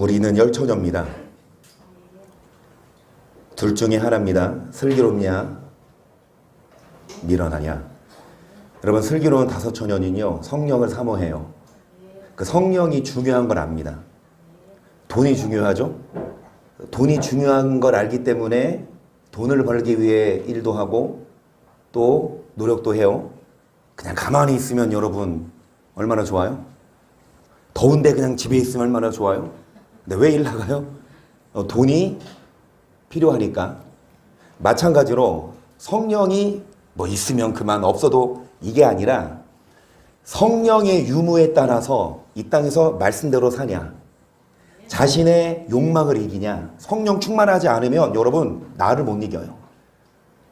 우리는 열처녀입니다. 둘 중에 하나입니다. 슬기롭냐 미련하냐. 여러분, 슬기로운 다섯 처녀는요 성령을 사모해요. 그 성령이 중요한 걸 압니다. 돈이 중요하죠. 돈이 중요한 걸 알기 때문에 돈을 벌기 위해 일도 하고 또 노력도 해요. 그냥 가만히 있으면 여러분 얼마나 좋아요? 더운데 그냥 집에 있으면 얼마나 좋아요? 근데 왜 일 나가요? 돈이 필요하니까. 마찬가지로 성령이 뭐 있으면 그만, 없어도 이게 아니라 성령의 유무에 따라서 이 땅에서 말씀대로 사냐, 자신의 욕망을 이기냐. 성령 충만하지 않으면 여러분 나를 못 이겨요.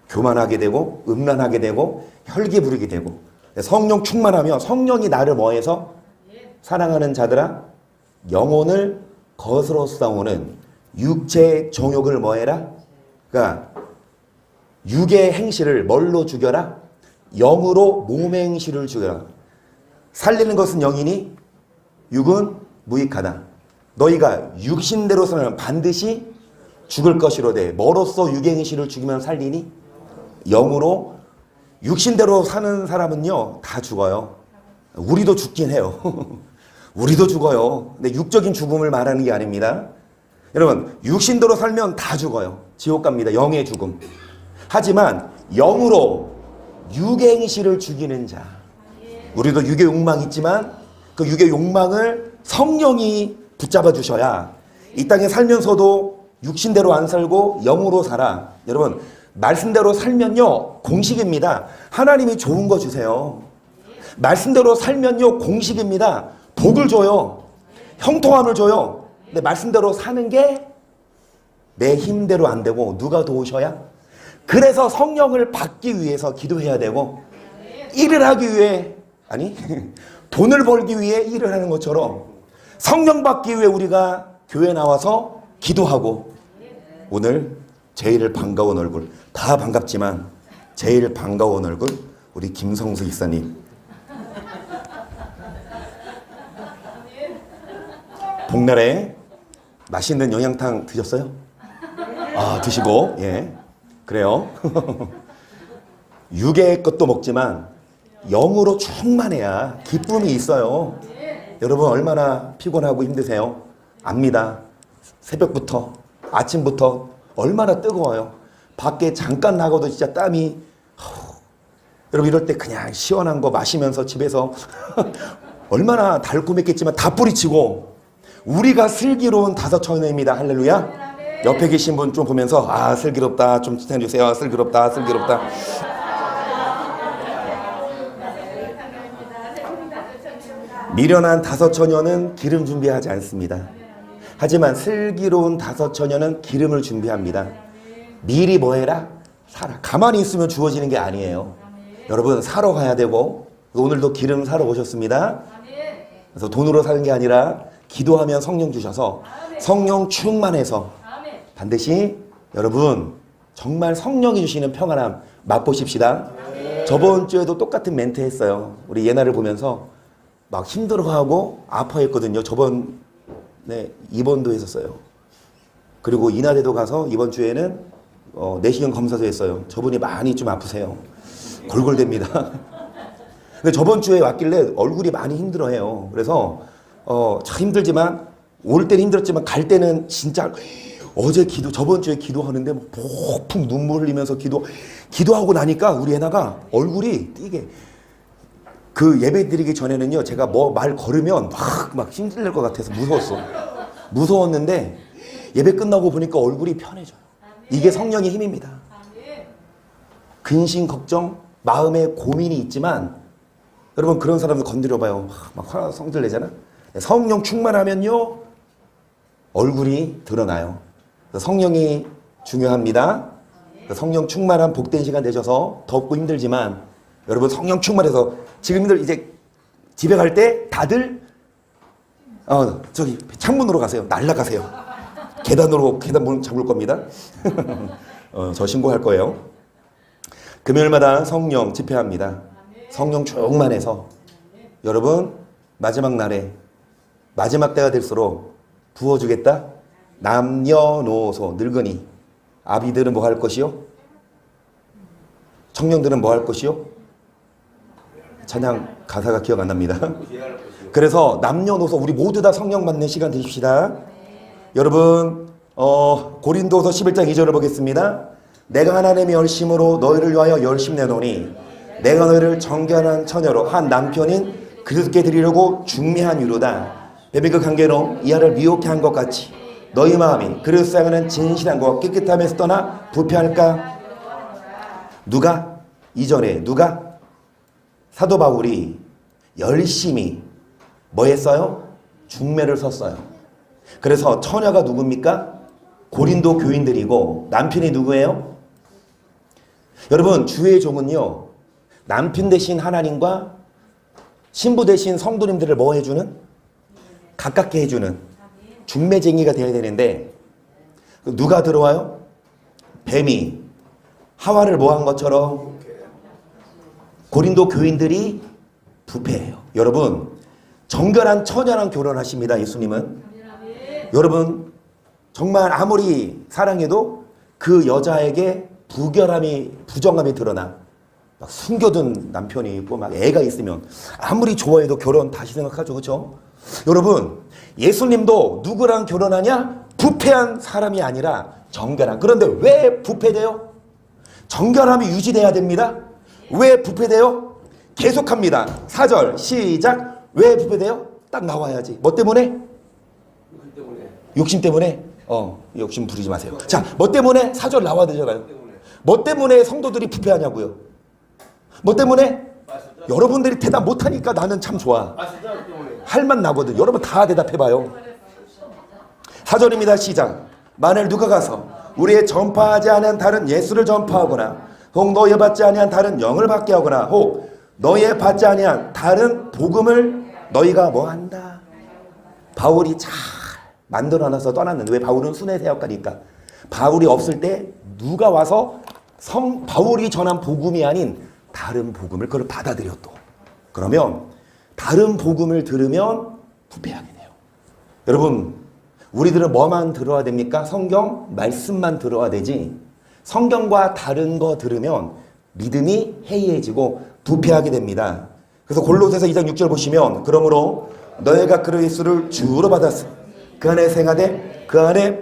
교만하게 되고 음란하게 되고 혈기 부리게 되고. 성령 충만하면 성령이 나를 뭐해서 사랑하는 자들아 영혼을 거스러 싸우는 육체의 정욕을 뭐해라? 그러니까 육의 행실을 뭘로 죽여라? 영으로 몸의 행실을 죽여라. 살리는 것은 영이니 육은 무익하다. 너희가 육신대로 살면 반드시 죽을 것이로되 뭐로써 육의 행실을 죽이면 살리니? 영으로. 육신대로 사는 사람은요 다 죽어요. 우리도 죽긴 해요. 우리도 죽어요. 근데 육적인 죽음을 말하는 게 아닙니다. 여러분, 육신대로 살면 다 죽어요. 지옥 갑니다. 영의 죽음. 하지만 영으로 육의 행실을 죽이는 자, 우리도 육의 욕망이 있지만 그 육의 욕망을 성령이 붙잡아 주셔야 이 땅에 살면서도 육신대로 안 살고 영으로 살아. 여러분, 말씀대로 살면요 공식입니다. 하나님이 좋은 거 주세요. 말씀대로 살면요 공식입니다. 복을 줘요. 형통함을 줘요. 근데 말씀대로 사는 게 내 힘대로 안 되고 누가 도우셔야? 그래서 성령을 받기 위해서 기도해야 되고, 일을 하기 위해, 아니 돈을 벌기 위해 일을 하는 것처럼 성령 받기 위해 우리가 교회 나와서 기도하고. 오늘 제일 반가운 얼굴, 다 반갑지만 제일 반가운 얼굴 우리 김성수 이사님. 복날에 맛있는 영양탕 드셨어요? 아, 드시고. 예, 그래요. 육의 것도 먹지만 영으로 충만해야 기쁨이 있어요. 여러분 얼마나 피곤하고 힘드세요? 압니다. 새벽부터 아침부터 얼마나 뜨거워요. 밖에 잠깐 나가도 진짜 땀이. 여러분 이럴 때 그냥 시원한 거 마시면서 집에서 얼마나 달콤했겠지만 다 뿌리치고. 우리가 슬기로운 다섯 처녀입니다. 할렐루야. 옆에 계신 분 좀 보면서 아 슬기롭다 좀 칭찬해주세요. 슬기롭다 슬기롭다. 미련한 다섯 처녀는 기름 준비하지 않습니다. 하지만 슬기로운 다섯 처녀는 기름을 준비합니다. 미리 뭐 해라? 사라. 가만히 있으면 주어지는 게 아니에요. 여러분 사러 가야 되고, 오늘도 기름 사러 오셨습니다. 그래서 돈으로 사는 게 아니라 기도하면 성령 주셔서 성령 충만해서 반드시 여러분 정말 성령이 주시는 평안함 맛보십시다. 저번 주에도 똑같은 멘트 했어요. 우리 예나를 보면서 막 힘들어하고 아파했거든요. 저번에 입원도 했었어요. 그리고 인하대도 가서 이번 주에는 내시경 검사도 했어요. 저분이 많이 좀 아프세요. 골골댑니다. 근데 저번 주에 왔길래 얼굴이 많이 힘들어해요. 그래서 참 힘들지만 올 때는 힘들었지만 갈 때는 진짜 어제 저번 주에 기도하는데 뭐 폭풍 눈물 흘리면서 기도하고 나니까 우리 애나가 얼굴이 띄게. 그 예배 드리기 전에는요 제가 뭐 말 걸으면 막 힘들 것 같아서 무서웠는데 예배 끝나고 보니까 얼굴이 편해져요. 이게 성령의 힘입니다. 근심 걱정 마음에 고민이 있지만 여러분 그런 사람들 건드려봐요. 막 화 성질 내잖아. 성령 충만하면요 얼굴이 드러나요. 성령이 중요합니다. 성령 충만한 복된 시간 되셔서 덥고 힘들지만 여러분 성령 충만해서 지금들 이제 집에 갈 때 다들 저기 창문으로 가세요. 날아가세요. 계단 문 잠글 겁니다. 저 신고할 거예요. 금요일마다 성령 집회합니다. 성령 충만해서 여러분 마지막 날에 마지막 때가 될수록 부어주겠다. 남녀노소 늙은이 아비들은 뭐 할 것이요? 청년들은 뭐 할 것이요? 찬양 가사가 기억 안 납니다. 그래서 남녀노소 우리 모두 다 성령 받는 시간 되십시다. 여러분 고린도서 11장 2절을 보겠습니다. 내가 하나님의 열심으로 너희를 위하여 열심 내노니 내가 너희를 정결한 처녀로 한 남편인 그리스도께 드리려고 중매한 이유로다. 베비그 관계로 이하를 미혹해 한 것 같이 너희 마음이 그리스도 향하는 진실한 것 깨끗함에서 떠나 부패할까? 누가? 이전에 누가? 사도 바울이 열심히 뭐 했어요? 중매를 섰어요. 그래서 처녀가 누굽니까? 고린도 교인들이고 남편이 누구예요? 여러분 주의 종은요 남편 대신 하나님과 신부 대신 성도님들을 뭐 해주는? 가깝게 해주는 중매쟁이가 되어야 되는데 누가 들어와요? 뱀이 하와를 뭐 한 것처럼 고린도 교인들이 부패해요. 여러분 정결한 처녀랑 결혼하십니다. 예수님은. 여러분 정말 아무리 사랑해도 그 여자에게 부정함이 드러나 막 숨겨둔 남편이 있고 막 애가 있으면 아무리 좋아해도 결혼 다시 생각하죠. 그렇죠? 여러분 예수님도 누구랑 결혼하냐? 부패한 사람이 아니라 정결한. 그런데 왜 부패돼요? 정결함이 유지돼야 됩니다. 왜 부패돼요? 계속합니다. 4절 시작. 왜 부패돼요? 딱 나와야지. 뭐 때문에? 욕심 때문에? 욕심 부리지 마세요. 자, 뭐 때문에? 4절 나와야 되잖아요. 뭐 때문에 성도들이 부패하냐고요? 뭐 때문에? 여러분들이 대답 못하니까 나는 참 좋아. 할 만 나거든. 여러분 다 대답해봐요. 4절입니다. 시작. 만일 누가 가서 우리의 전파하지 아니한 다른 예수를 전파하거나 혹 너희의 받지 아니한 다른 영을 받게 하거나 혹 너희의 받지 아니한 다른 복음을 너희가 뭐 한다. 바울이 잘 만들어놔서 떠났는데 왜 바울은 순회세역가니까 바울이 없을 때 누가 와서 바울이 전한 복음이 아닌 다른 복음을 그걸 받아들여 또. 그러면 다른 복음을 들으면 부패하게 돼요. 여러분 우리들은 뭐만 들어야 됩니까? 성경 말씀만 들어야 되지 성경과 다른 거 들으면 믿음이 해이해지고 부패하게 됩니다. 그래서 골로새서 2장 6절 보시면 그러므로 너희가 그리스도를 주로 받았으 그 안에 생하되 그 안에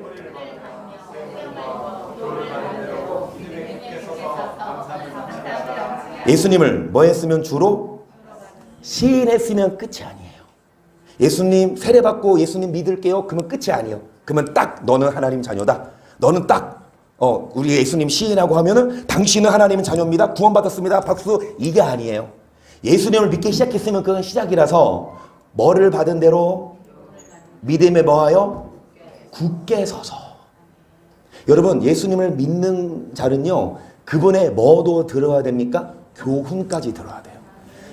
예수님을 뭐 했으면 주로 시인했으면 끝이 아니에요. 예수님 세례받고 예수님 믿을게요. 그러면 끝이 아니에요. 그러면 딱 너는 하나님 자녀다. 너는 딱 우리 예수님 시인하고 하면은 당신은 하나님의 자녀입니다. 구원받았습니다. 박수. 이게 아니에요. 예수님을 믿기 시작했으면 그건 시작이라서 뭐를 받은 대로 믿음에 뭐하여? 굳게 서서. 여러분 예수님을 믿는 자는요 그분의 뭐도 들어야 됩니까? 교훈까지 들어야 돼요.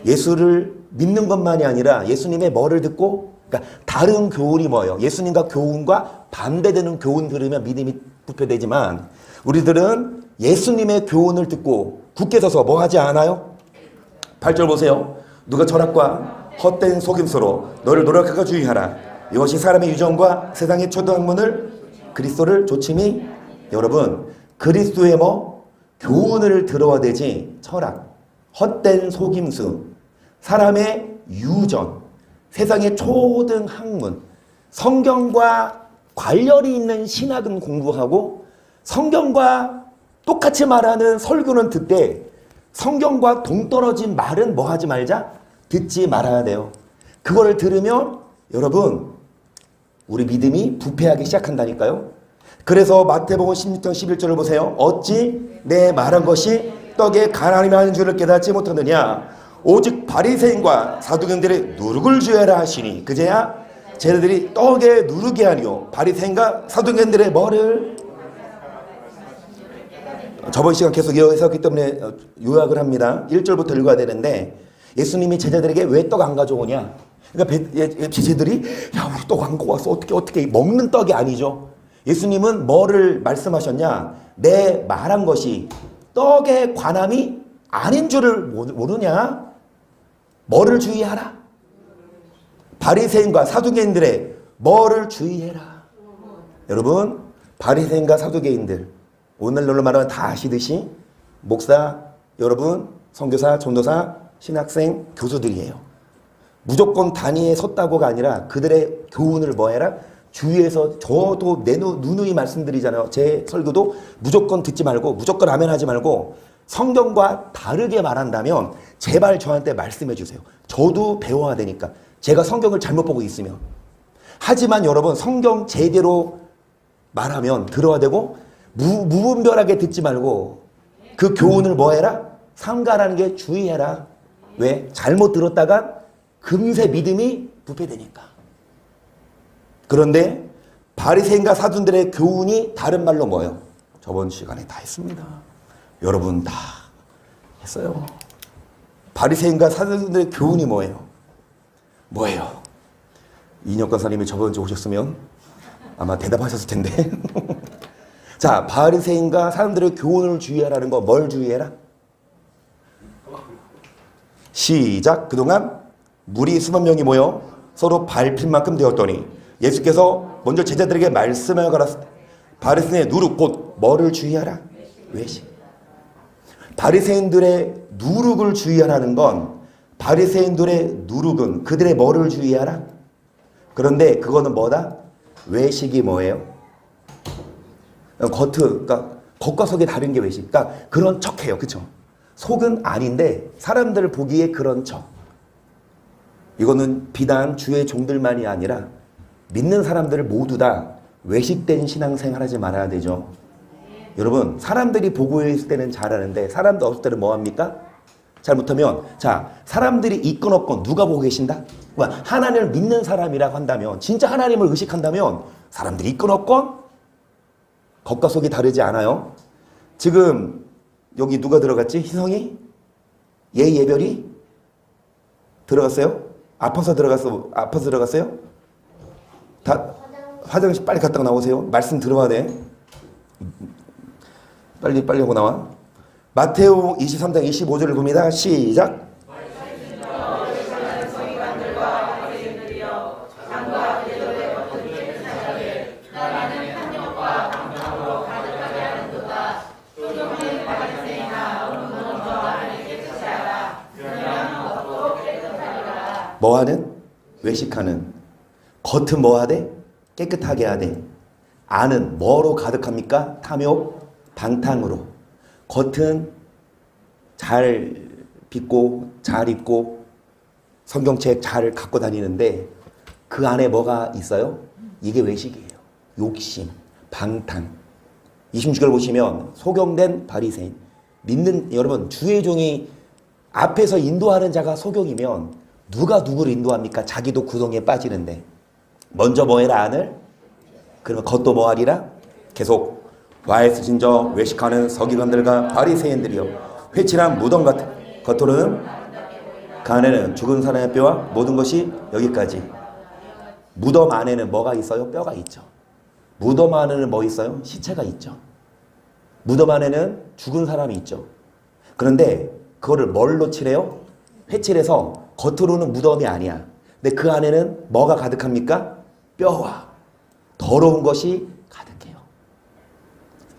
예수를 믿는 것만이 아니라 예수님의 뭐를 듣고 그러니까 다른 교훈이 뭐예요? 예수님과 교훈과 반대되는 교훈 들으면 믿음이 부패되지만 우리들은 예수님의 교훈을 듣고 굳게 서서 뭐 하지 않아요? 8절 보세요. 누가 철학과 헛된 속임수로 너를 노력하고 주의하라. 이것이 사람의 유전과 세상의 초등학문을 그리스도를 조침이. 여러분 그리스도의 뭐? 교훈을 들어야 되지 철학, 헛된 속임수, 사람의 유전, 세상의 초등학문, 성경과 관련이 있는 신학은 공부하고 성경과 똑같이 말하는 설교는 듣되 성경과 동떨어진 말은 뭐 하지 말자? 듣지 말아야 돼요. 그거를 들으면 여러분 우리 믿음이 부패하기 시작한다니까요. 그래서 마태복음 16장 11절을 보세요. 어찌 내 말한 것이 떡에 가나님이 하는 줄을 깨닫지 못하느냐. 오직 바리새인과 사두개인들의 누룩을 주의하라 하시니 그제야 쟤네들이 떡에 누룩이 아니요 바리새인과 사두개인들의 뭐를. 저번 시간 계속 이어졌기 때문에 요약을 합니다. 1절부터 읽어야 되는데 예수님이 제자들에게 왜 떡 안 가져오냐. 그러니까 제자들이 야 우리 떡 안 가져왔어. 어떻게 먹는 떡이 아니죠. 예수님은 뭐를 말씀하셨냐. 내 말한 것이 떡의 관함이 아닌 줄을 모르냐. 뭐를 주의하라. 바리새인과 사두개인들의 뭐를 주의해라. 여러분, 바리새인과 사두개인들, 오늘날로 말하면 다 아시듯이 목사, 여러분, 선교사, 전도사, 신학생, 교수들이에요. 무조건 단위에 섰다고가 아니라 그들의 교훈을 뭐 해라? 주위에서 저도 누누이 말씀드리잖아요. 제 설교도 무조건 듣지 말고 무조건 아멘 하지 말고 성경과 다르게 말한다면 제발 저한테 말씀해 주세요. 저도 배워야 되니까. 제가 성경을 잘못 보고 있으면. 하지만 여러분, 성경 제대로 말하면 들어야 되고 무분별하게 듣지 말고 그 교훈을 뭐 해라? 삼가라는 게 주의해라. 왜? 잘못 들었다가 금세 믿음이 부패되니까. 그런데 바리새인과 사둔들의 교훈이 다른 말로 뭐예요? 저번 시간에 다 했습니다. 여러분 다 했어요. 바리새인과 사둔들의 교훈이 뭐예요? 뭐예요? 이인혁 권사님이 저번 주에 오셨으면 아마 대답하셨을 텐데. 자, 바리새인과 사람들의 교훈을 주의하라는 거 뭘 주의해라? 시작. 그동안 무리 수만 명이 모여 서로 밟힐 만큼 되었더니 예수께서 먼저 제자들에게 말씀하여 가라사대 바리새인의 누룩 곧 뭐를 주의하라? 외식. 바리새인들의 누룩을 주의하라는 건 바리새인들의 누룩은 그들의 뭐를 주의하라? 그런데 그거는 뭐다? 외식이 뭐예요? 그러니까 겉과 속이 다른 게 외식. 그러니까 그런 척해요. 그렇죠? 속은 아닌데 사람들 보기에 그런 척. 이거는 비단 주의 종들만이 아니라 믿는 사람들 모두 다 외식된 신앙생활 하지 말아야 되죠. 여러분, 사람들이 보고 있을 때는 잘하는데 사람들 없을 때는 뭐합니까? 잘못하면, 자, 사람들이 있건 없건 누가 보고 계신다? 하나님을 믿는 사람이라고 한다면, 진짜 하나님을 의식한다면 사람들이 있건 없건 겉과 속이 다르지 않아요. 지금 여기 누가 들어갔지? 희성이? 예별이? 들어갔어요? 아파서 들어갔어요? 다 화장실 빨리 갔다가 나오세요. 말씀 들어와야 돼. 빨리 하고 나와. 마태오 23장 25절을 봅니다. 시작. 뭐하는? 외식하는. 겉은 뭐 하되? 깨끗하게 하되. 안은 뭐로 가득합니까? 탐욕, 방탕으로. 겉은 잘 빚고 잘 입고 성경책 잘 갖고 다니는데 그 안에 뭐가 있어요? 이게 외식이에요. 욕심, 방탕. 26절 보시면 소경된 바리새인. 믿는 여러분, 주의 종이 앞에서 인도하는 자가 소경이면 누가 누구를 인도합니까? 자기도 구덩이에 빠지는데. 먼저 뭐 해라? 안을? 그러면 겉도 뭐 하리라? 계속. 와에 쓰신 저 외식하는 서기관들과 바리새인들이여 회칠한 무덤 같은 겉으로는 그 안에는 죽은 사람의 뼈와 모든 것이 여기까지. 무덤 안에는 뭐가 있어요? 뼈가 있죠. 무덤 안에는 뭐 있어요? 시체가 있죠. 무덤 안에는 죽은 사람이 있죠. 그런데 그거를 뭘로 칠해요? 회칠해서 겉으로는 무덤이 아니야. 근데 그 안에는 뭐가 가득합니까? 뼈와 더러운 것이 가득해요.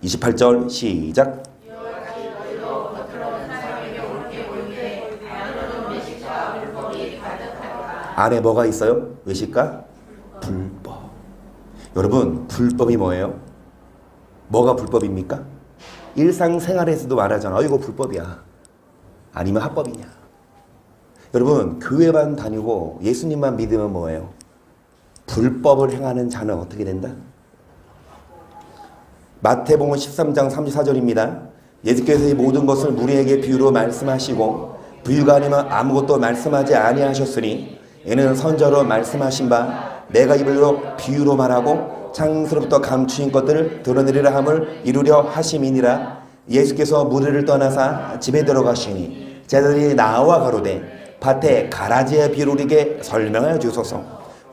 28절 시작. 안에 뭐가 있어요? 외식과 불법. 여러분, 불법이 뭐예요? 뭐가 불법입니까? 일상생활에서도 말하잖아. 이거 불법이야. 아니면 합법이냐. 여러분, 교회만 다니고 예수님만 믿으면 뭐예요? 불법을 행하는 자는 어떻게 된다? 마태복음 13장 34절입니다. 예수께서 이 모든 것을 무리에게 비유로 말씀하시고 비유가 아니면 아무것도 말씀하지 아니하셨으니 이는 선저로 말씀하신 바 내가 입으로 비유로 말하고 창세로부터 감추인 것들을 드러내리라 함을 이루려 하심이니라. 예수께서 무리를 떠나사 집에 들어가시니 제자들이 나와 가로되 밭에 가라지의 비유를 우리에게 설명하여 주소서.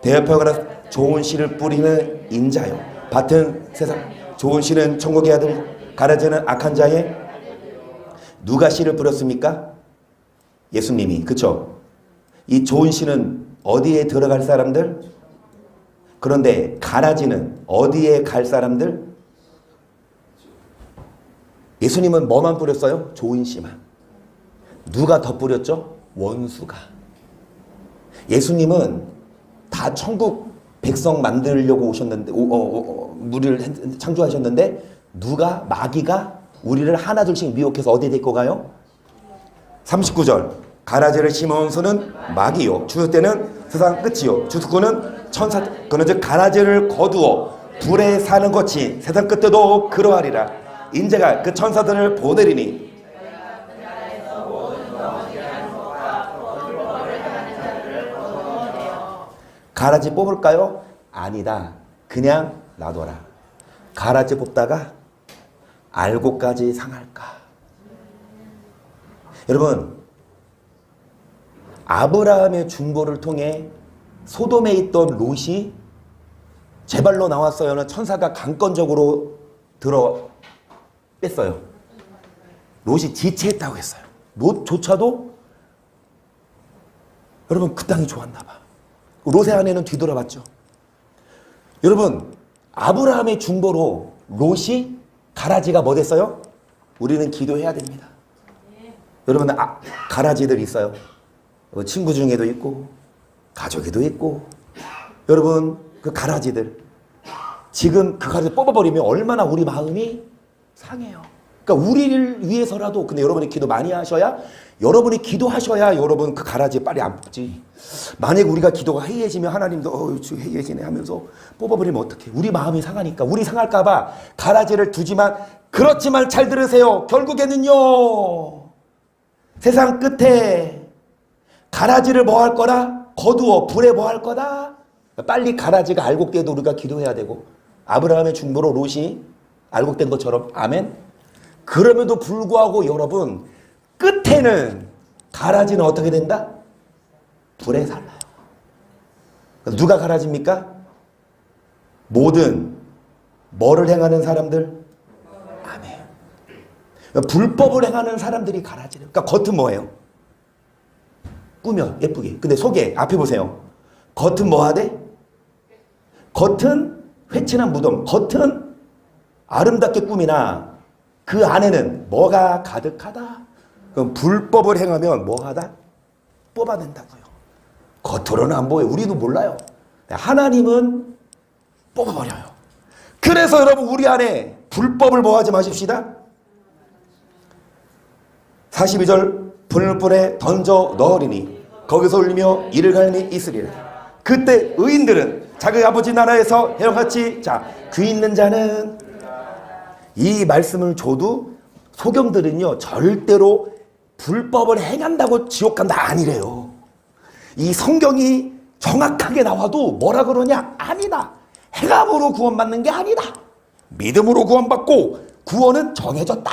대표가 좋은 씨를 뿌리는 인자요 밭은 세상 좋은 씨는 천국의 아들 가라지는 악한 자의 누가 씨를 뿌렸습니까? 예수님이. 그쵸? 이 좋은 씨는 어디에 들어갈 사람들? 그런데 가라지는 어디에 갈 사람들? 예수님은 뭐만 뿌렸어요? 좋은 씨만. 누가 더 뿌렸죠? 원수가. 예수님은 다 천국 백성 만들려고 오셨는데, 우리를 창조하셨는데, 누가, 마귀가 우리를 하나둘씩 미혹해서 어디에 데리고 가요? 39절. 가라지를 심어온 손은 마귀요. 주스 때는 세상 끝이요. 주스꾼은 천사, 그는 즉 가라지를 거두어 불에 사는 것이 세상 끝에도 그러하리라. 인자가 그 천사들을 보내리니 가라지 뽑을까요? 아니다. 그냥 놔둬라. 가라지 뽑다가 알고까지 상할까? 여러분, 아브라함의 중보를 통해 소돔에 있던 롯이 제발로 나왔어요는 천사가 강권적으로 들어 뺐어요. 롯이 지체했다고 했어요. 롯조차도 여러분 그 땅이 좋았나 봐. 롯의 아내는 뒤돌아봤죠. 여러분, 아브라함의 중보로 롯이 가라지가 뭐 됐어요? 우리는 기도해야 됩니다. 여러분, 가라지들 있어요. 친구 중에도 있고 가족에도 있고. 여러분, 그 가라지들 지금 그 가라지 뽑아버리면 얼마나 우리 마음이 상해요. 그러니까 우리를 위해서라도. 근데 여러분이 기도 많이 하셔야, 여러분이 기도하셔야 여러분 그 가라지 빨리 안 뽑지. 만약에 우리가 기도가 해이해지면 하나님도 해이해지네 하면서 뽑아버리면 어떡해. 우리 마음이 상하니까. 우리 상할까봐 가라지를 두지만, 그렇지만 잘 들으세요. 결국에는요, 세상 끝에 가라지를 뭐 할 거라? 거두어 불에 뭐 할 거다? 빨리 가라지가 알곡돼도 우리가 기도해야 되고, 아브라함의 중보로 롯이 알곡된 것처럼. 아멘. 그럼에도 불구하고 여러분, 끝에는 가라지는 어떻게 된다? 불에 살라요. 누가 가라지입니까? 모든 뭐를 행하는 사람들? 아멘. 불법을 행하는 사람들이 가라지래요. 그러니까 겉은 뭐예요? 꾸며 예쁘게. 근데 속에, 앞에 보세요. 겉은 뭐 하대? 겉은 회친한 무덤. 겉은 아름답게 꾸미나 그 안에는 뭐가 가득하다? 그럼 불법을 행하면 뭐 하다? 뽑아낸다고요. 겉으로는 안 보여요. 우리도 몰라요. 하나님은 뽑아버려요. 그래서 여러분, 우리 안에 불법을 뭐 하지 마십시다. 42절. 불불에 던져 넣으리니 거기서 울리며 이를 갈미 있으리라. 그때 의인들은 자기 아버지 나라에서 해영같이, 자, 귀 있는 자는, 이 말씀을 줘도 소경들은요 절대로 불법을 행한다고 지옥 간다 아니래요. 이 성경이 정확하게 나와도 뭐라 그러냐? 아니다. 행함으로 구원받는 게 아니다. 믿음으로 구원받고 구원은 정해졌다.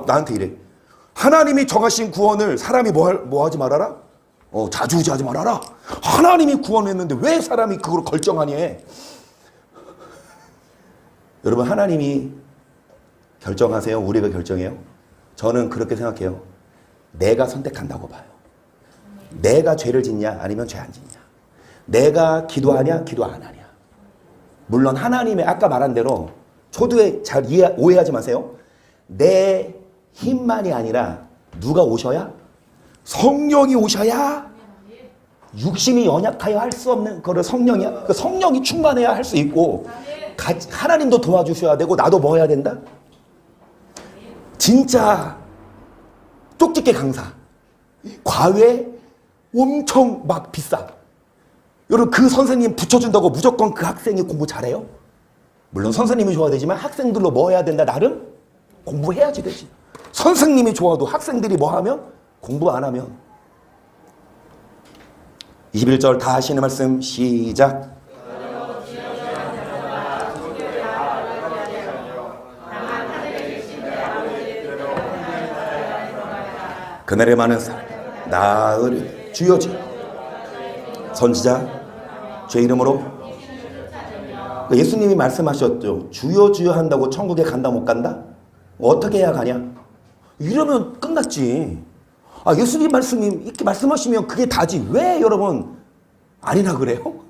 나한테 이래. 하나님이 정하신 구원을 사람이 뭐 하지 말아라? 자주우지하지 말아라. 하나님이 구원했는데 왜 사람이 그걸 결정하니? 여러분, 하나님이 결정하세요? 우리가 결정해요? 저는 그렇게 생각해요. 내가 선택한다고 봐요. 내가 죄를 짓냐 아니면 죄 안 짓냐. 내가 기도하냐 기도 안 하냐. 물론 하나님의 아까 말한 대로 초두에 잘 오해하지 마세요. 내 힘만이 아니라 누가 오셔야? 성령이 오셔야. 육신이 연약하여 할 수 없는 그걸 성령이 충만해야 할 수 있고, 하나님도 도와주셔야 되고, 나도 뭐 해야 된다? 진짜 쪽집게 강사, 과외 엄청 막 비싸. 여러분, 그 선생님 붙여준다고 무조건 그 학생이 공부 잘해요? 물론 선생님이 좋아야 되지만 학생들로 뭐 해야 된다? 나름 공부해야지 되지. 선생님이 좋아도 학생들이 뭐 하면? 공부 안 하면. 21절 다 하시는 말씀 시작. 그날에 많은 사람 나으리 주여 주여. 선지자 제 이름으로. 예수님이 말씀하셨죠. 주여 주여 한다고 천국에 간다 못 간다? 어떻게 해야 가냐? 이러면 끝났지. 예수님 말씀이 이렇게 말씀하시면 그게 다지. 왜 여러분 아니라 그래요?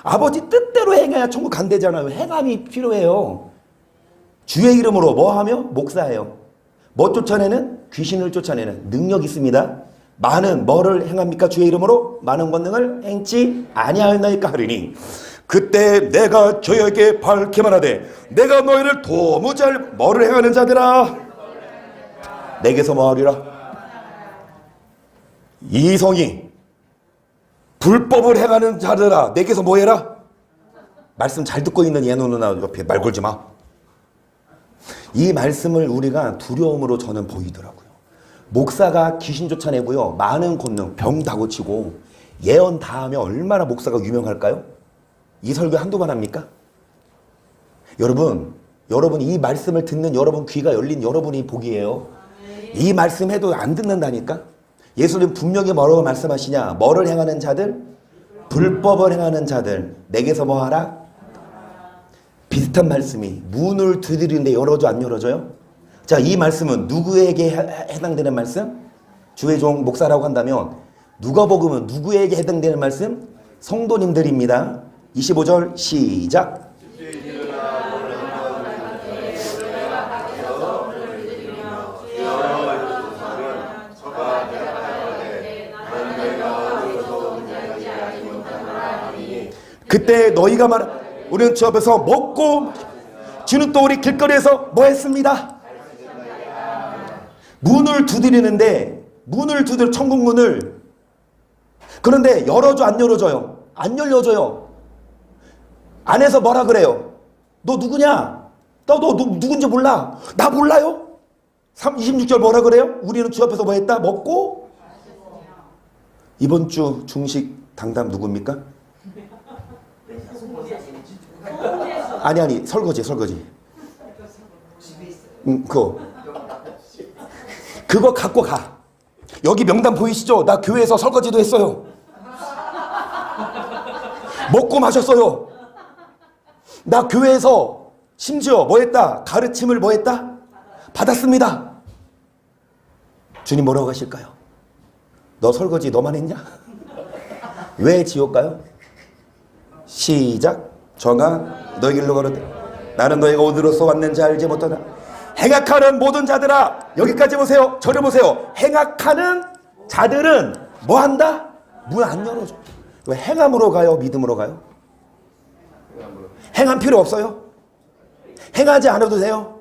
아버지 뜻대로 행해야 천국 간대잖아요. 행함이 필요해요. 주의 이름으로 뭐 하며? 목사예요. 뭐 쫓아내는? 귀신을 쫓아내는 능력이 있습니다. 많은 뭐를 행합니까? 주의 이름으로 많은 권능을 행치 아니하였나이까 하리니 그때 내가 저에게 밝게 말하되 내가 너희를 도무잘 뭐를 행하는 자들아 내게서 뭐 하리라? 이성이 불법을 행하는 자들아 내게서 뭐 해라? 말씀 잘 듣고 있는 예노 누나 옆에 말 걸지 마. 이 말씀을 우리가 두려움으로 저는 보이더라고요. 목사가 귀신 쫓아내고요. 많은 권능, 병 다 고치고 예언 다 하면 얼마나 목사가 유명할까요? 이 설교 한두 번 합니까? 여러분 이 말씀을 듣는 여러분 귀가 열린 여러분이 복이에요. 이 말씀 해도 안 듣는다니까? 예수님 분명히 뭐라고 말씀하시냐? 뭐를 행하는 자들? 불법을 행하는 자들 내게서 뭐 하라? 비슷한 말씀이 문을 두드리는데 열어줘 안 열어줘요? 자, 이 말씀은 누구에게 해당되는 말씀? 주의 종 목사라고 한다면 누가복음은 누구에게 해당되는 말씀? 성도님들입니다. 25절 시작. 그때 너희가 우리는 주 앞에서 먹고 주는 또 우리 길거리에서 뭐 했습니다? 문을 두드리는데 문을 두드려 천국 문을 그런데 열어줘 안 열어줘요? 안 열려줘요. 안에서 뭐라 그래요? 너 누구냐? 너 누군지 몰라? 나 몰라요? 26절 뭐라 그래요? 우리는 주 앞에서 뭐 했다? 먹고 이번 주 중식 당담 누굽니까? 아니 설거지 그거 갖고 가. 여기 명단 보이시죠? 나 교회에서 설거지도 했어요. 먹고 마셨어요. 나 교회에서 심지어 뭐 했다? 가르침을 뭐 했다? 받았습니다. 주님 뭐라고 하실까요? 너 설거지 너만 했냐? 왜 지옥 가요? 시작. 저가 너희 길로 걸어들 나는 너희가 어디로서 왔는지 알지 못하나 행악하는 모든 자들아 여기까지 보세요. 저를 보세요. 행악하는 자들은 뭐 한다? 문 안 열어줘. 왜 행함으로 가요? 믿음으로 가요? 행함 필요 없어요? 행하지 않아도 돼요?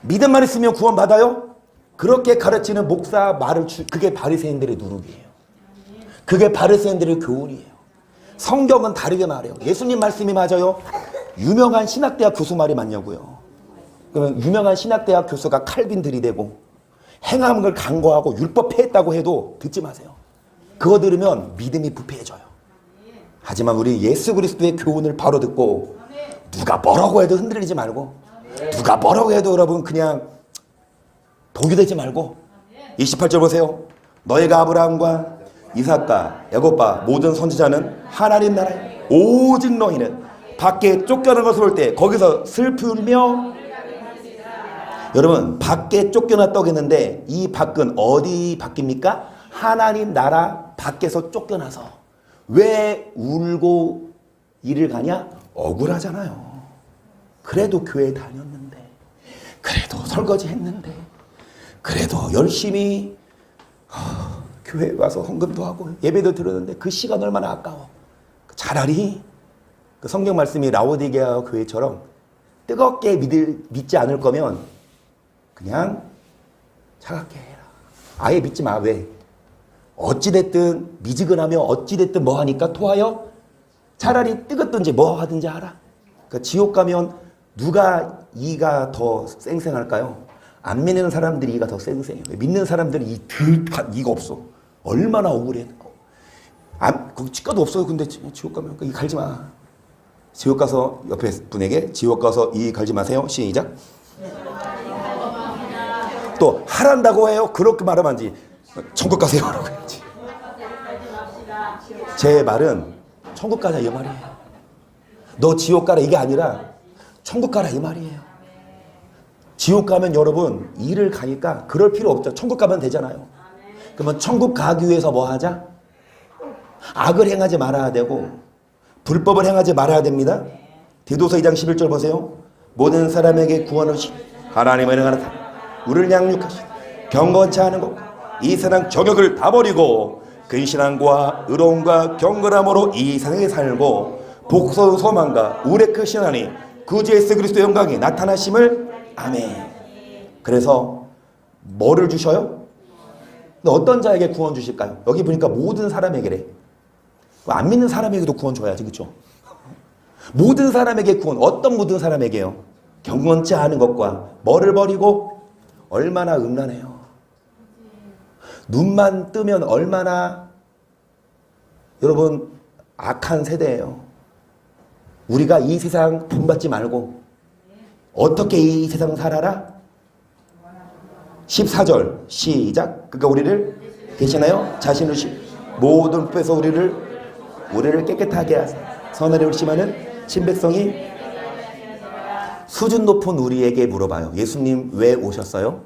믿음만 있으면 구원 받아요? 그렇게 가르치는 목사 말을 그게 바리새인들의 누룩이에요. 그게 바리새인들의 교훈이에요. 성경은 다르게 말해요. 예수님 말씀이 맞아요? 유명한 신학대학 교수 말이 맞냐고요. 그러면 유명한 신학대학 교수가 칼빈 들이대고 행하는 걸 강구하고 율법 폐했다고 해도 듣지 마세요. 그거 들으면 믿음이 부패해져요. 하지만 우리 예수 그리스도의 교훈을 바로 듣고 누가 뭐라고 해도 흔들리지 말고 누가 뭐라고 해도 여러분 그냥 독이 되지 말고 28절 보세요. 너희가 아브라함과 이삭과 야곱과 모든 선지자는 하나님 나라에 오직 너희는 밖에 쫓겨난 것을 볼 때 거기서 슬프며 여러분 밖에 쫓겨났다고 했는데 이 밖은 어디 밖입니까? 하나님 나라 밖에서 쫓겨나서 왜 울고 일을 가냐? 억울하잖아요. 그래도 교회 다녔는데 그래도 설거지 했는데 그래도 열심히 교회 가서 헌금도 하고 예배도 드렸는데 그 시간 얼마나 아까워. 차라리 그 성경 말씀이 라오디게아 교회처럼 뜨겁게 믿지 않을 거면 그냥 차갑게 해라. 아예 믿지 마. 왜? 어찌됐든 미지근하며 어찌됐든 뭐 하니까 토하여 차라리 뜨겁든지 뭐 하든지 하라. 그러니까 지옥 가면 누가 이가 더 쌩쌩할까요? 안 믿는 사람들이 이가 더 쌩쌩해요. 믿는 사람들이 이가 없어. 얼마나 억울해. 거기 치과도 없어요. 근데 지옥 가면 이 갈지 마. 지옥 가서 옆에 분에게 지옥 가서 이 갈지 마세요. 시작. 또 하란다고 해요. 그렇게 말하면 안 지. 천국 가세요. 라고 해야지. 제 말은 천국 가자 이 말이에요. 너 지옥 가라 이게 아니라 천국 가라 이 말이에요. 지옥 가면 여러분 일을 가니까 그럴 필요 없죠. 천국 가면 되잖아요. 그러면 천국 가기 위해서 뭐 하자? 악을 행하지 말아야 되고 불법을 행하지 말아야 됩니다. 디도서 2장 11절 보세요. 모든 사람에게 구원을 주신 하나님의 은혜가 나타나 우리를 양육하신 경건치 않은 것 이 세상 정욕을 다 버리고 근신앙과 의로움과 경건함으로 이 세상에 살고 복선 소망과 우리의 크신 하나님 구주 예수 그리스도의 영광이 나타나심을 아멘. 그래서 뭐를 주셔요? 어떤 자에게 구원 주실까요? 여기 보니까 모든 사람에게래. 안 믿는 사람에게도 구원 줘야지, 그렇죠? 모든 사람에게 구원. 어떤 모든 사람에게요? 경건치 않은 것과 뭐를 버리고 얼마나 음란해요. 눈만 뜨면 얼마나 여러분 악한 세대예요. 우리가 이 세상 본받지 말고 어떻게 이 세상 살아라? 14절 시작. 그러니까 우리를 대신하여 자신을 모든 뺏어 우리를 깨끗하게 하사 선하게 울심하는 친백성이 수준 높은 우리에게 물어봐요. 예수님 왜 오셨어요?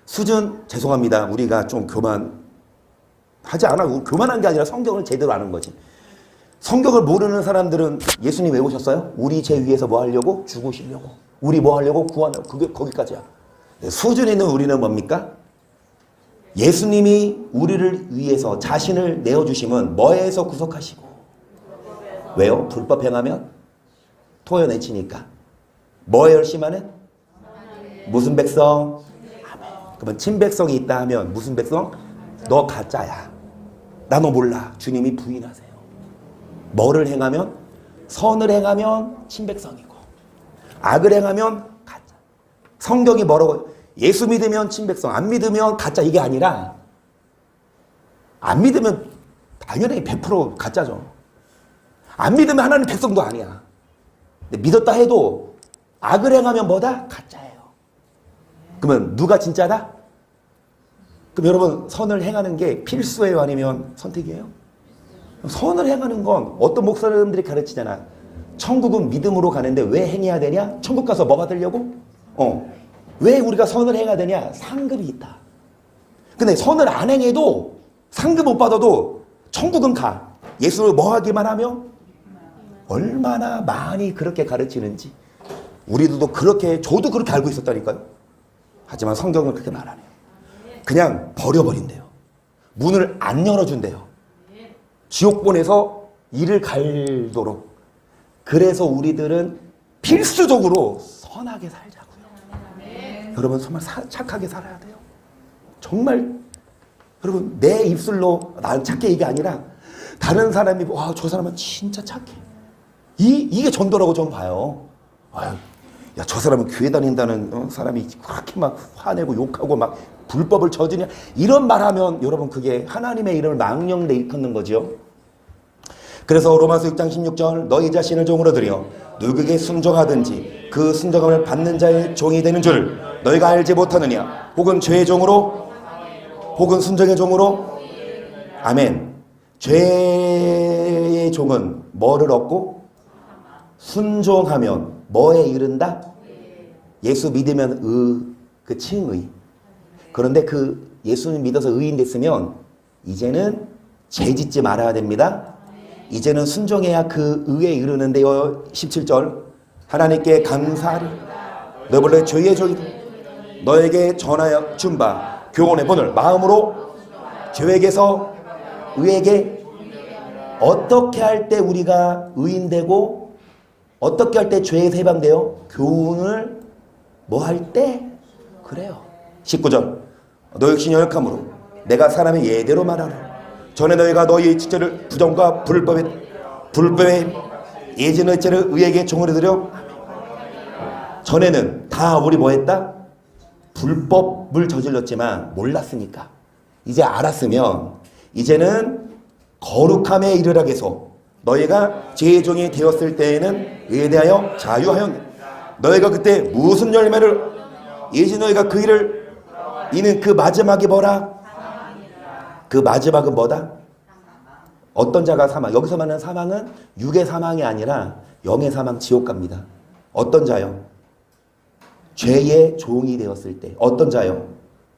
수준 죄송합니다. 우리가 좀 교만하지 않아. 교만한 게 아니라 성경을 제대로 아는 거지. 성경을 모르는 사람들은 예수님 왜 오셨어요? 우리 죄 위해서 뭐 하려고? 죽으시려고. 우리 뭐 하려고? 구하려고. 그게 거기까지야. 수준 있는 우리는 뭡니까? 예수님이 우리를 위해서 자신을 내어주심은 뭐에서 구속하시고 왜요? 불법 행하면 토해내치니까. 뭐에 열심하는? 무슨 백성? 아멘. 그러면 친백성이 있다 하면 무슨 백성? 너 가짜야. 나 너 몰라. 주님이 부인하세요. 뭐를 행하면? 선을 행하면 친백성이고 악을 행하면 가짜. 성경이 뭐라고? 예수 믿으면 친백성, 안 믿으면 가짜. 이게 아니라 안 믿으면 당연히 100% 가짜죠. 안 믿으면 하나님 백성도 아니야. 근데 믿었다 해도 악을 행하면 뭐다? 가짜예요. 그러면 누가 진짜다? 그럼 여러분 선을 행하는 게 필수예요? 아니면 선택이에요? 선을 행하는 건 어떤 목사님들이 가르치잖아. 천국은 믿음으로 가는데 왜 행해야 되냐? 천국 가서 뭐 받으려고? 왜 우리가 선을 행해야 되냐? 상급이 있다. 근데 선을 안 행해도 상급 못 받아도 천국은 가. 예수를 뭐 하기만 하며? 얼마나 많이 그렇게 가르치는지. 우리들도 그렇게, 저도 그렇게 알고 있었다니까요. 하지만 성경은 그렇게 말 안 해요. 그냥 버려버린대요. 문을 안 열어준대요. 지옥 보내서 이를 갈도록. 그래서 우리들은 필수적으로 선하게 살자고요. 여러분 정말 착하게 살아야 돼요. 정말 여러분 내 입술로 난 착해 이게 아니라 다른 사람이 와, 저 사람은 진짜 착해. 이게 전도라고 좀 봐요. 아유, 야, 저 사람은 교회 다닌다는 사람이 그렇게 막 화내고 욕하고 막 불법을 저지르냐 이런 말하면 여러분 그게 하나님의 이름을 망령되 일컫는 거죠. 그래서 로마서 6장 16절 너희 자신을 종으로 드려 누구에게 순종하든지 그 순종함을 받는 자의 종이 되는 줄 너희가 알지 못하느냐. 혹은 죄의 종으로 혹은 순종의 종으로. 아멘. 죄의 종은 뭐를 얻고 순종하면 뭐에 이른다? 예수 믿으면 그 칭의. 그런데 그 예수님 믿어서 의인 됐으면 이제는 죄 짓지 말아야 됩니다. 이제는 순종해야 그 의에 이르는데요. 17절 하나님께 감사하리. 너 본래 죄의 종이다. 너에게 전하여 준 바 교훈의 본을 마음으로 죄에게서 의에게. 어떻게 할 때 우리가 의인되고 어떻게 할 때 죄에서 해방돼요? 교훈을 뭐 할 때? 그래요. 19절 너 역시 연약함으로 내가 사람의 예대로 말하라. 전에 너희가 너희의 직제를 부정과 불법의 예진의 죄를 의에게 종으로 드려. 전에는 다 우리 뭐 했다? 불법을 저질렀지만 몰랐으니까. 이제 알았으면 이제는 거룩함에 이르라 계속 너희가 죄의 종이 되었을 때에는 의에 대하여 자유하였네. 너희가 그때 무슨 열매를 예지 너희가 그 일을 이는 그 마지막이 뭐라? 그 마지막은 뭐다? 어떤 자가 사망. 여기서 말하는 사망은 육의 사망이 아니라 영의 사망, 지옥 갑니다. 어떤 자요? 죄의 종이 되었을 때. 어떤 자요?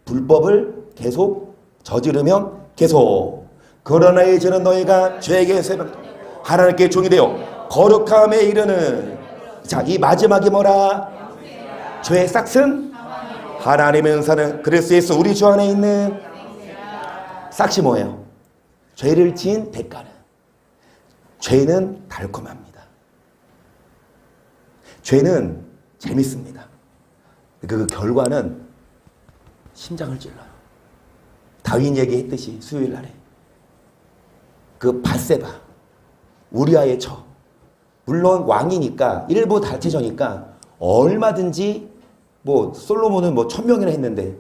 불법을 계속 저지르면 계속. 그러나 이제는 너희가 죄에게 하나님께 종이 되어 거룩함에 이르는. 자, 이 마지막이 뭐라? 죄의 싹은 하나님의 은사는 그리스도 예수 우리 주 안에 있는. 싹이 뭐예요? 죄를 지은 대가는. 죄는 달콤합니다. 죄는 재밌습니다. 그 결과는 심장을 찔러요. 다윈 얘기했듯이 수요일 날에 그 밧세바 우리아의 처, 물론 왕이니까 일부 다체저니까 얼마든지 뭐 솔로몬은 뭐 1000명이나 했는데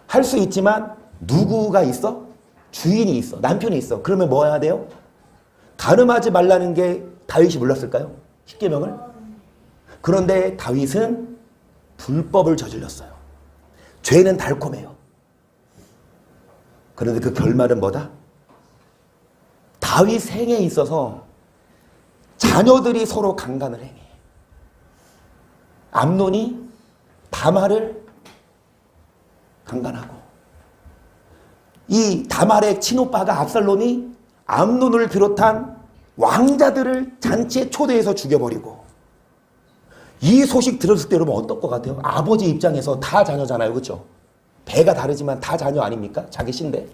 할 수 있지만 누구가 있어? 주인이 있어. 남편이 있어. 그러면 뭐 해야 돼요? 가늠하지 말라는 게 다윗이 몰랐을까요? 10계명을? 그런데 다윗은 불법을 저질렀어요. 죄는 달콤해요. 그런데 그 결말은 뭐다? 다윗 생에 있어서 자녀들이 서로 강간을 행해. 암논이 다말을 강간하고, 이 다말의 친오빠가 압살롬이 암논을 비롯한 왕자들을 잔치에 초대해서 죽여버리고. 이 소식 들었을 때 여러분 어떨 것 같아요? 아버지 입장에서 다 자녀잖아요. 그렇죠? 배가 다르지만 다 자녀 아닙니까? 자기 신데.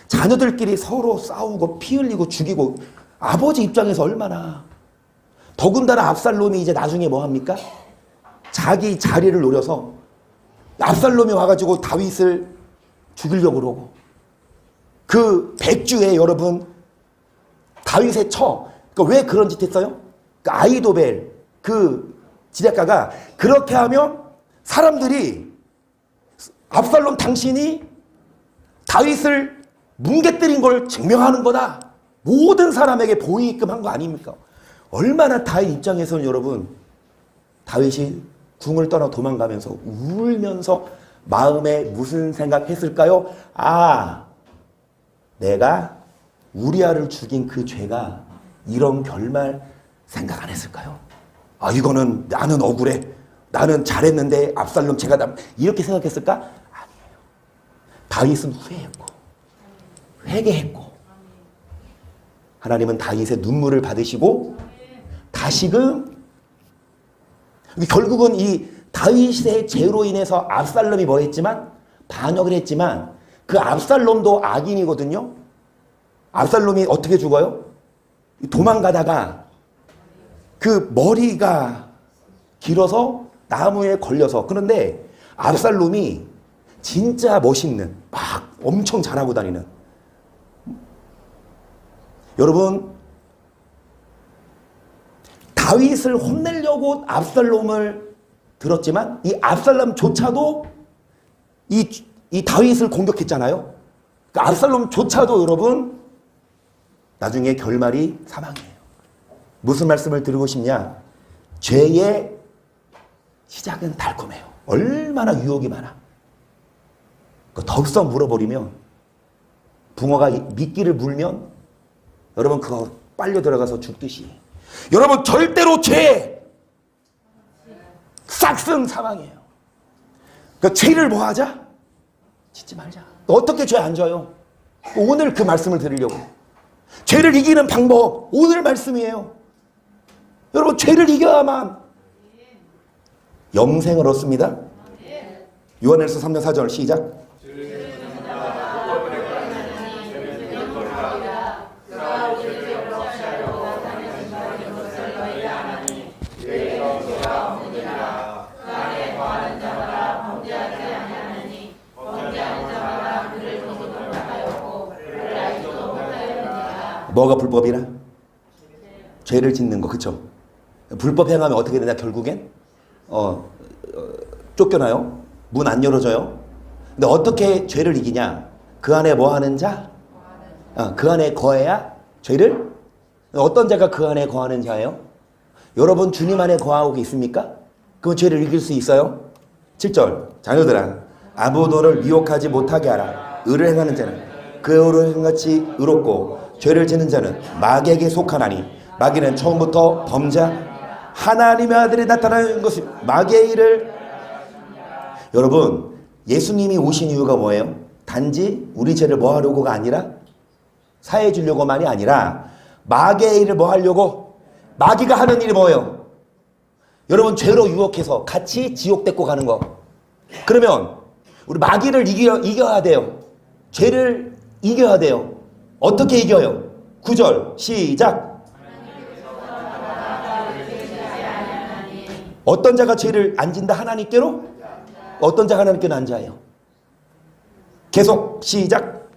자녀들끼리 서로 싸우고 피 흘리고 죽이고. 아버지 입장에서 얼마나. 더군다나 압살롬이 이제 나중에 뭐 합니까? 자기 자리를 노려서 압살롬이 와가지고 다윗을 죽이려고 그러고. 그 백주에 여러분 다윗의 처. 그러니까 왜 그런 짓 했어요? 그 아이도벨 그 지략가가 그렇게 하면 사람들이 압살롬 당신이 다윗을 뭉개뜨린 걸 증명하는 거다. 모든 사람에게 보이게끔 한 거 아닙니까? 얼마나 다윗 입장에서는 여러분 다윗이 궁을 떠나 도망가면서 울면서 마음에 무슨 생각했을까요? 아, 내가 우리아를 죽인 그 죄가 이런 결말 생각 안 했을까요? 아, 이거는 나는 억울해. 나는 잘했는데 압살롬 제가 이렇게 생각했을까? 아니에요. 다윗은 후회했고 회개했고 하나님은 다윗의 눈물을 받으시고 다시금 결국은 이 다윗의 죄로 인해서 압살롬이 뭐 했지만 반역을 했지만 그 압살롬도 악인이거든요. 압살롬이 어떻게 죽어요? 도망가다가 그 머리가 길어서 나무에 걸려서. 그런데 압살롬이 진짜 멋있는 막 엄청 잘하고 다니는. 여러분 다윗을 혼내려고 압살롬을 들었지만 이 압살롬조차도 이 다윗을 공격했잖아요. 그 압살롬조차도 여러분 나중에 결말이 사망이에요. 무슨 말씀을 드리고 싶냐? 죄의 시작은 달콤해요. 얼마나 유혹이 많아. 덥석 물어버리면 붕어가 미끼를 물면 여러분 그거 빨려 들어가서 죽듯이. 여러분 절대로 죄 싹슨 사망이에요. 그 죄를 뭐 하자? 짓지 말자. 어떻게 죄 안 져요? 오늘 그 말씀을 드리려고. 죄를 이기는 방법 오늘 말씀이에요. 여러분 죄를 이겨야만 영생을 얻습니다. 요한일서 3장 4절 시작. 뭐가 불법이라? 죄를 짓는 거, 그쵸? 불법 행하면 어떻게 되냐, 결국엔? 쫓겨나요? 문 안 열어줘요? 근데 어떻게 죄를 이기냐? 그 안에 뭐 하는 자? 그 안에 거해야 죄를? 어떤 자가 그 안에 거하는 자예요? 여러분 주님 안에 거하고 있습니까? 그럼 죄를 이길 수 있어요? 7절 자녀들아 아무도 너를 미혹하지 못하게 하라. 의를 행하는 자는 그 의로 행같이 의롭고 죄를 지는 자는 마귀에게 속하나니 마귀는 처음부터 범죄 하나님의 아들이 나타나는 것이 마귀의 일을. 여러분 예수님이 오신 이유가 뭐예요? 단지 우리 죄를 뭐 하려고가 아니라 사해 주려고만이 아니라 마귀의 일을 뭐 하려고? 마귀가 하는 일이 뭐예요? 여러분 죄로 유혹해서 같이 지옥 데리고 가는 거. 그러면 우리 마귀를 이겨야 돼요. 죄를 이겨야 돼요. 어떻게 이겨요? 9절 시작. 어떤 자가 죄를 안 진다? 하나님께로? 어떤 자가 하나님께로 안 자예요? 계속 시작.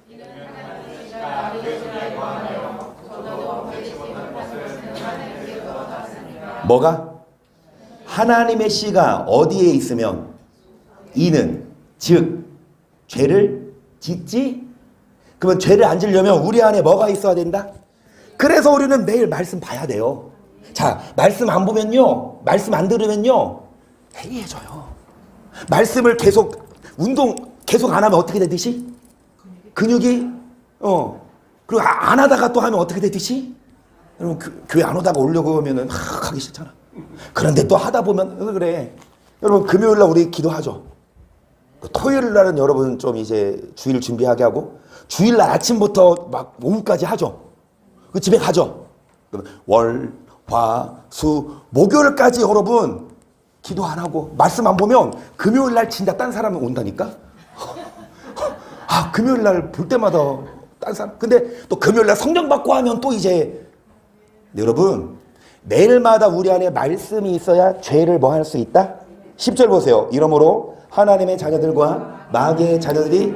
뭐가? 하나님의 씨가 어디에 있으면 이는 즉 죄를 짓지? 그러면 죄를 안 지려면 우리 안에 뭐가 있어야 된다? 그래서 우리는 매일 말씀 봐야 돼요. 자, 말씀 안 보면요, 말씀 안 들으면요 해이해져요. 말씀을 계속 운동 계속 안 하면 어떻게 되듯이? 근육이 그리고 안 하다가 또 하면 어떻게 되듯이? 여러분 교회 안 오다가 오려고 하면은 하기 싫잖아. 그런데 또 하다 보면 그래. 여러분 금요일 날 우리 기도하죠. 토요일 날은 여러분 좀 이제 주일 준비하게 하고 주일 날 아침부터 막 오후까지 하죠. 그 집에 가죠. 월, 화, 수, 목요일까지 여러분 기도 안 하고 말씀 안 보면 금요일 날 진짜 딴 사람 온다니까. 아 금요일 날 볼 때마다 딴 사람. 근데 또 금요일 날 성령 받고 하면 또 이제 여러분 매일마다 우리 안에 말씀이 있어야 죄를 뭐 할 수 있다? 10절 보세요. 이러므로 하나님의 자녀들과 마귀의 자녀들이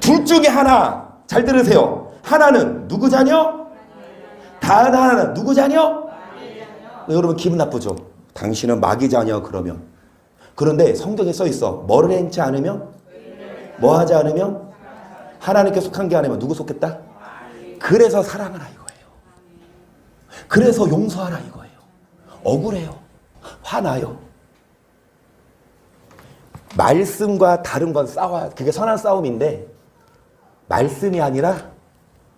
둘 중에 하나. 잘 들으세요. 하나는 누구 자녀? 단 하나는 누구 자녀? 여러분 기분 나쁘죠? 당신은 마귀 자녀 그러면. 그런데 성경에 써 있어. 뭐를 행치 않으면? 뭐 하지 않으면? 하나님께 속한 게 아니면 누구 속했다? 그래서 사랑하라 이거예요. 그래서 용서하라 이거예요. 억울해요. 화나요. 말씀과 다른 건 싸워야, 그게 선한 싸움인데 말씀이 아니라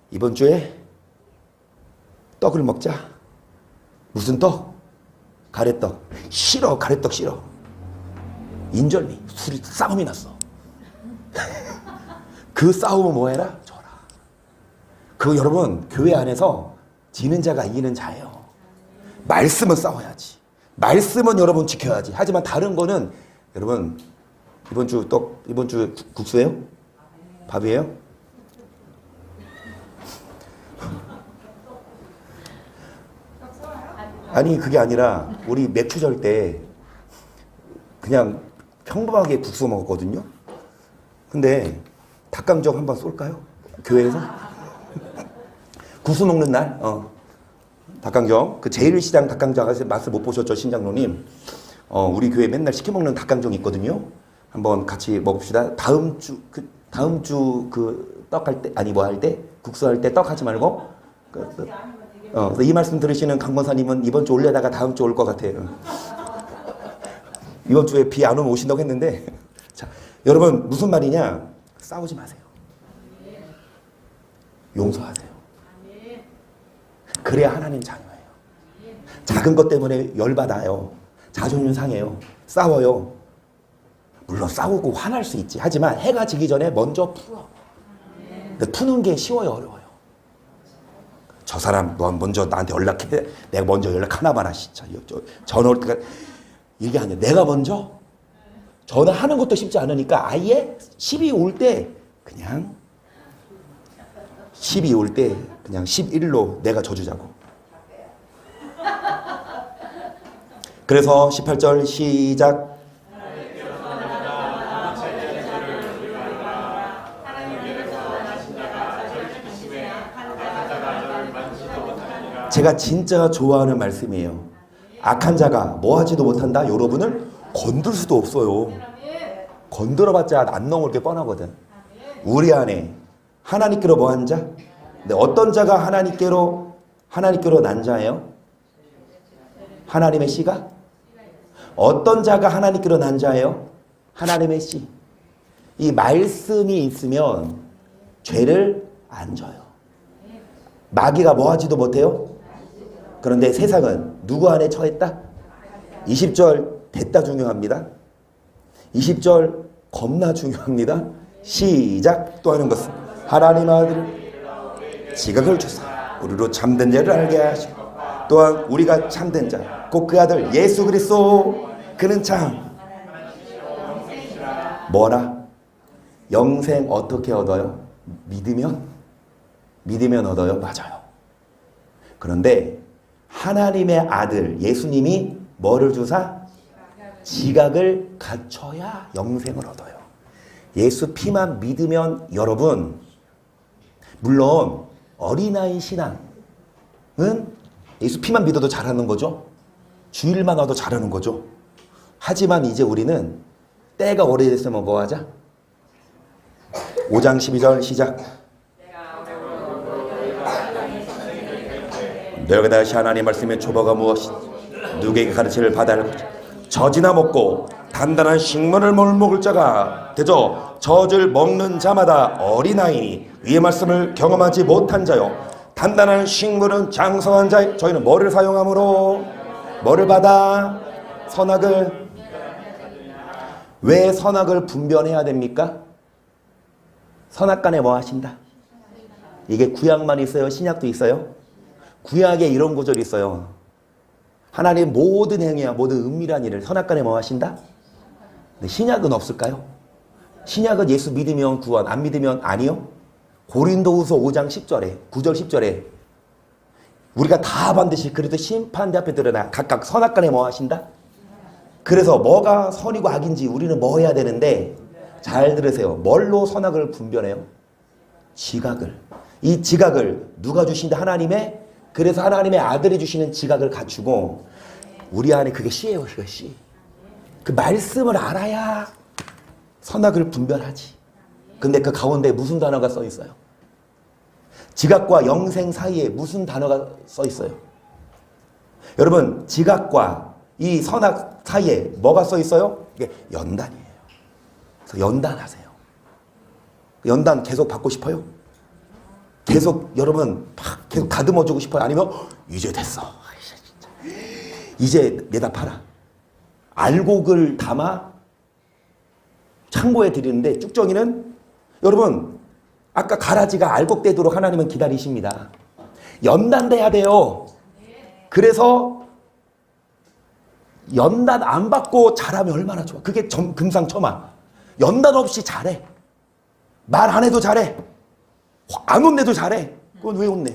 이번 주에 떡을 먹자. 무슨 떡? 가래떡. 싫어. 가래떡 싫어. 인절미. 술이 싸움이 났어. 그 싸움은 뭐 해라? 줘라. 그 여러분 교회 안에서 지는 자가 이기는 자예요. 말씀은 싸워야지. 말씀은 여러분 지켜야지. 하지만 다른 거는 여러분 이번 주 국수예요? 밥이에요? 아니 그게 아니라 우리 맥주절 때 그냥 평범하게 국수 먹었거든요. 근데 닭강정 한번 쏠까요? 교회에서? 국수 먹는 날? 닭강정. 그 제일시장 닭강정 맛을 못 보셨죠, 신장로님? 우리 교회 맨날 시켜 먹는 닭강정 있거든요. 한번 같이 먹읍시다. 다음 주 떡 할 때, 아니 뭐 할 때? 국수 할 때 떡 하지 말고. 그래서 이 말씀 들으시는 강권사님은 이번 주 올려다가 다음 주 올 것 같아요. 이번 주에 비 안 오면 오신다고 했는데. 자, 여러분 무슨 말이냐? 싸우지 마세요. 용서하세요. 그래야 하나님 자녀예요. 작은 것 때문에 열받아요. 자존심 상해요. 싸워요. 물론 싸우고 화날 수 있지. 하지만 해가 지기 전에 먼저 풀어. 근데 푸는 게 쉬워요, 어려워요? 저 사람 너 먼저 나한테 연락해. 내가 먼저 연락하나 봐라. 진짜 전화 올 때가 이게 아니야. 내가 먼저 전화하는 것도 쉽지 않으니까 아예 시비 올 때 그냥 11로 내가 져주자고. 그래서 18절 시작. 제가 진짜 좋아하는 말씀이에요. 악한 자가 뭐 하지도 못한다? 여러분을 건들 수도 없어요. 건드려봤자 안 넘을 게 뻔하거든. 우리 안에 하나님께로 뭐 한 자? 근데 어떤 자가 하나님께로 난 자예요? 하나님의 씨가? 어떤 자가 하나님께로 난 자예요? 하나님의 씨. 이 말씀이 있으면 죄를 안 져요. 마귀가 뭐 하지도 못해요? 그런데 세상은 누구 안에 처했다? 20절 됐다 중요합니다. 20절 겁나 중요합니다. 시작. 또 하는 것은 하나님 아들을 지각을 주사 우리로 참된 죄를 알게 하시고 또한 우리가 참된 자 곧 그 아들 예수 그리스도 그는 참 뭐라? 영생 어떻게 얻어요? 믿으면 얻어요. 맞아요. 그런데 하나님의 아들 예수님이 뭐를 주사? 지각을 갖춰야 영생을 얻어요. 예수 피만 믿으면 여러분, 물론 어린아이 신앙은 예수 피만 믿어도 잘하는 거죠. 주일만 와도 잘하는 거죠. 하지만 이제 우리는 때가 오래됐으면 뭐 하자? 5장 12절 시작. 너희가 다시 하나님 말씀의 초보가 무엇이지? 누구에게 가르침을 받아야 할 것이지? 젖이나 먹고 단단한 식물을 먹을 자가 되죠. 젖을 먹는 자마다 어린아이니 위의 말씀을 경험하지 못한 자요. 단단한 식물은 장성한 자. 저희는 뭐를 사용함으로? 뭐를 받아? 선악을. 왜 선악을 분별해야 됩니까? 선악간에 뭐 하신다? 이게 구약만 있어요? 신약도 있어요? 구약에 이런 구절이 있어요. 하나님 모든 행위와 모든 은밀한 일을 선악간에 뭐 하신다? 신약은 없을까요? 신약은 예수 믿으면 구원, 안 믿으면 아니요? 고린도후서 5장 10절에 9절 10절에 우리가 다 반드시 그래도 심판대 앞에 드러나 각각 선악간에 뭐 하신다? 그래서 뭐가 선이고 악인지 우리는 뭐 해야 되는데, 잘 들으세요. 뭘로 선악을 분별해요? 지각을. 이 지각을 누가 주신다? 하나님의. 그래서 하나님의 아들이 주시는 지각을 갖추고 우리 안에 그게 씨예요. 그게 씨. 그 말씀을 알아야 선악을 분별하지. 근데 그 가운데 무슨 단어가 써 있어요? 지각과 영생 사이에 무슨 단어가 써 있어요? 여러분, 지각과 이 선악 사이에 뭐가 써 있어요? 이게 연단이에요. 그래서 연단하세요. 연단 계속 받고 싶어요? 계속 여러분 막 계속 다듬어주고 싶어요? 아니면 이제 됐어. 이제 내다 팔아. 알곡을 담아 창고에 드리는데 쭉정이는 여러분 아까 가라지가 알곡되도록 하나님은 기다리십니다. 연단돼야 돼요. 그래서 연단 안 받고 잘하면 얼마나 좋아. 그게 금상첨화. 연단 없이 잘해. 말 안 해도 잘해. 안 혼내도 잘해. 그건 왜 혼내?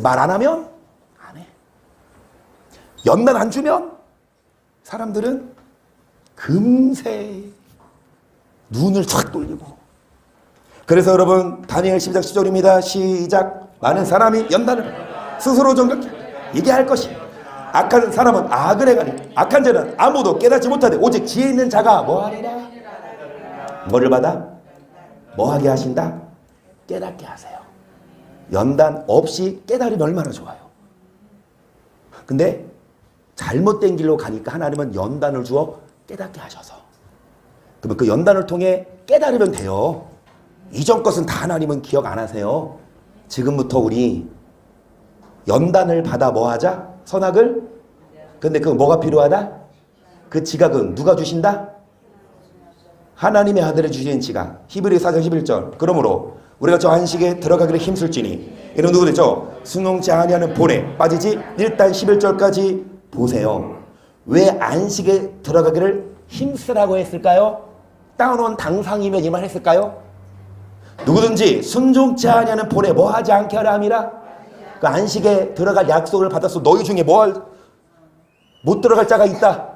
말 안 하면 안 해. 연단 안 주면 사람들은 금세 눈을 쫙 돌리고. 그래서 여러분 다니엘 12장 10절입니다. 시작. 많은 사람이 연단을 스스로 정결케 이게 할 것이. 악한 사람은 악을 행하니 악한 자는 아무도 깨닫지 못하되 오직 지혜 있는 자가 뭐하리라? 뭐를 받아? 뭐하게 하신다? 깨닫게 하세요. 연단 없이 깨달으면 얼마나 좋아요. 근데 잘못된 길로 가니까 하나님은 연단을 주어 깨닫게 하셔서, 그러면 그 연단을 통해 깨달으면 돼요. 이전 것은 다 하나님은 기억 안 하세요. 지금부터 우리 연단을 받아 뭐 하자? 선악을. 근데 그 뭐가 필요하다? 그 지각은 누가 주신다? 하나님의 아들이 주신 지각. 히브리 4장 11절. 그러므로 우리가 저 안식에 들어가기를 힘쓸지니 이런 누구 되죠? 순응치 아니하는 본에 빠지지. 일단 11절까지 보세요. 왜 안식에 들어가기를 힘쓰라고 했을까요? 따놓은 당상이면 이 말 했을까요? 누구든지 순종치 아니하는 본에 뭐 하지 않게 하라 함이라. 그 안식에 들어갈 약속을 받았어. 너희 중에 못 들어갈 자가 있다.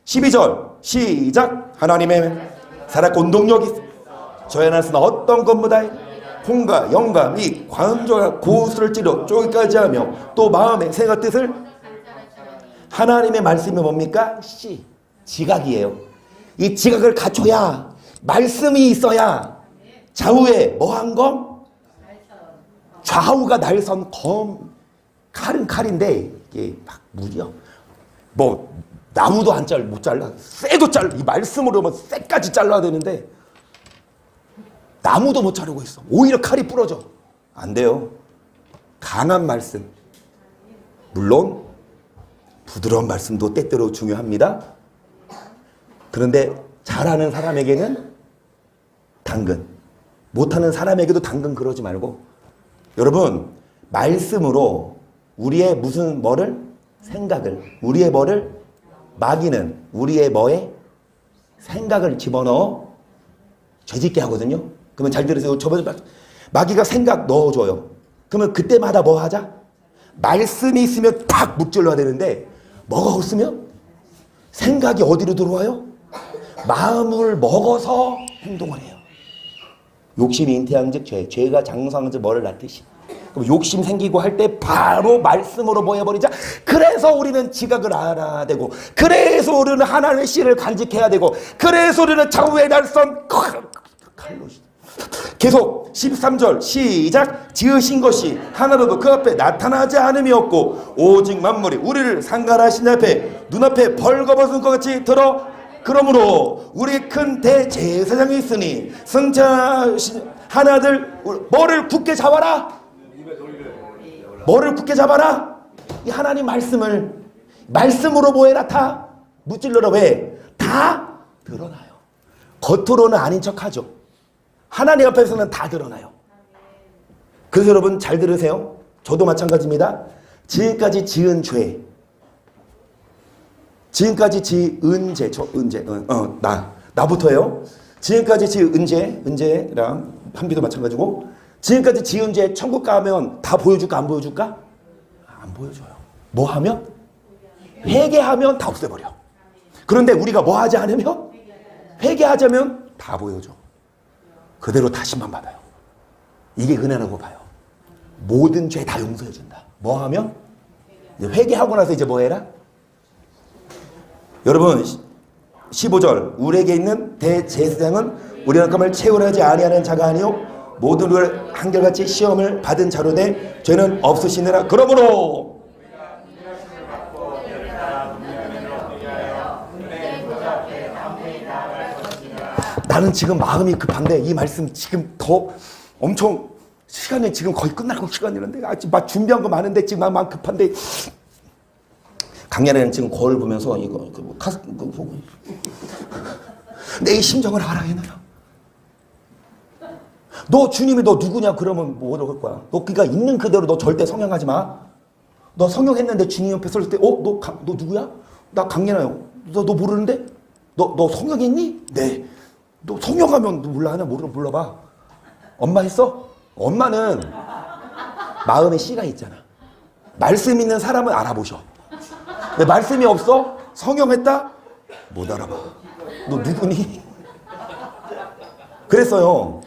12절 시작. 하나님의 살았고 운동력이 저희 안에서는 어떤 것보다 혼과 영과 및 관조가 고수를 찌르 쪼기까지 하며 또 마음의 생각 뜻을. 하나님의 말씀이 뭡니까? 지각이에요. 이 지각을 갖춰야, 말씀이 있어야 좌우에 뭐한 검? 좌우가 날선 검. 칼은 칼인데 이게 막 무려 뭐 나무도 못 잘라. 쇠도 잘라. 이 말씀으로 뭐 쇠까지 잘라야 되는데 나무도 못 자르고 있어. 오히려 칼이 부러져. 안 돼요. 강한 말씀. 물론 부드러운 말씀도 때때로 중요합니다. 그런데 잘하는 사람에게는 당근, 못하는 사람에게도 당근. 그러지 말고 여러분 말씀으로 우리의 무슨 뭐를? 생각을. 우리의 뭐를? 마귀는 우리의 뭐에? 생각을 집어넣어 죄짓게 하거든요. 그러면 잘 들으세요. 저번에 마귀가 생각 넣어줘요. 그러면 그때마다 뭐 하자? 말씀이 있으면 탁 묵질러야 되는데 뭐가 없으면 생각이 어디로 들어와요? 마음을 먹어서 행동을 해요. 욕심이 잉태한즉 죄, 죄가 장성한즉 뭐를 낳듯이. 그럼 욕심 생기고 할 때 바로 말씀으로 뭐 해버리자. 그래서 우리는 지각을 알아야 되고, 그래서 우리는 하나님의 씨를 간직해야 되고, 그래서 우리는 좌우의 날선 칼로 계속 13절 시작. 지으신 것이 하나라도 그 앞에 나타나지 않음이 없고 오직 만물이 우리를 상관하신 앞에 눈앞에 벌거벗은 것 같이 들어. 그러므로 우리 큰 대제사장이 있으니 승천하신 하나들 뭐를 굳게 잡아라. 뭐를 굳게 잡아라. 이 하나님 말씀으로 뭐해라. 다 무찔러라. 왜? 다 드러나요. 겉으로는 아닌 척하죠. 하나님 앞에서는 다 드러나요. 그래서 여러분 잘 들으세요. 저도 마찬가지입니다. 지금까지 지은 죄, 지금까지 지은 죄, 나부터예요. 지금까지 지은 은재랑 한비도 마찬가지고, 지금까지 지은 죄 천국 가면 다 보여줄까 안 보여줄까? 안 보여줘요. 뭐 하면? 회개하면 다 없애버려. 그런데 우리가 뭐 하지 않으면? 회개하자면 다 보여줘. 그대로 다시만 받아요. 이게 은혜라고 봐요. 모든 죄 다 용서해준다. 뭐 하면? 이제 회개하고 나서 이제 뭐 해라? 여러분 15절 우리에게 있는 대제사장은 우리의 감을 채우려지 아니하는 자가 아니요 모든 걸 한결같이 시험을 받은 자로되 죄는 없으시느라. 그러므로 나는 지금 마음이 급한데 이 말씀 지금 더 엄청 시간이 지금 거의 끝나고 시간이는데 아직 막 준비한 거 많은데 지금 마음 급한데. 강연에는 지금 거울 보면서 이거 보고 내 심정을 알아 해놔요. 너 주님이 너 누구냐 그러면 뭐 어떨 거야? 너 그러니까 있는 그대로 너 절대 성형하지 마. 너 성형했는데 주님 옆에 설 때 너 누구야? 나 강연아요. 너 모르는데? 너 성형했니? 네. 너 성형하면 너 몰라 하냐? 몰라봐. 엄마 했어? 엄마는 마음에 씨가 있잖아. 말씀 있는 사람은 알아보셔. 근데 말씀이 없어? 성형했다? 못 알아봐. 너 누구니? 그랬어요.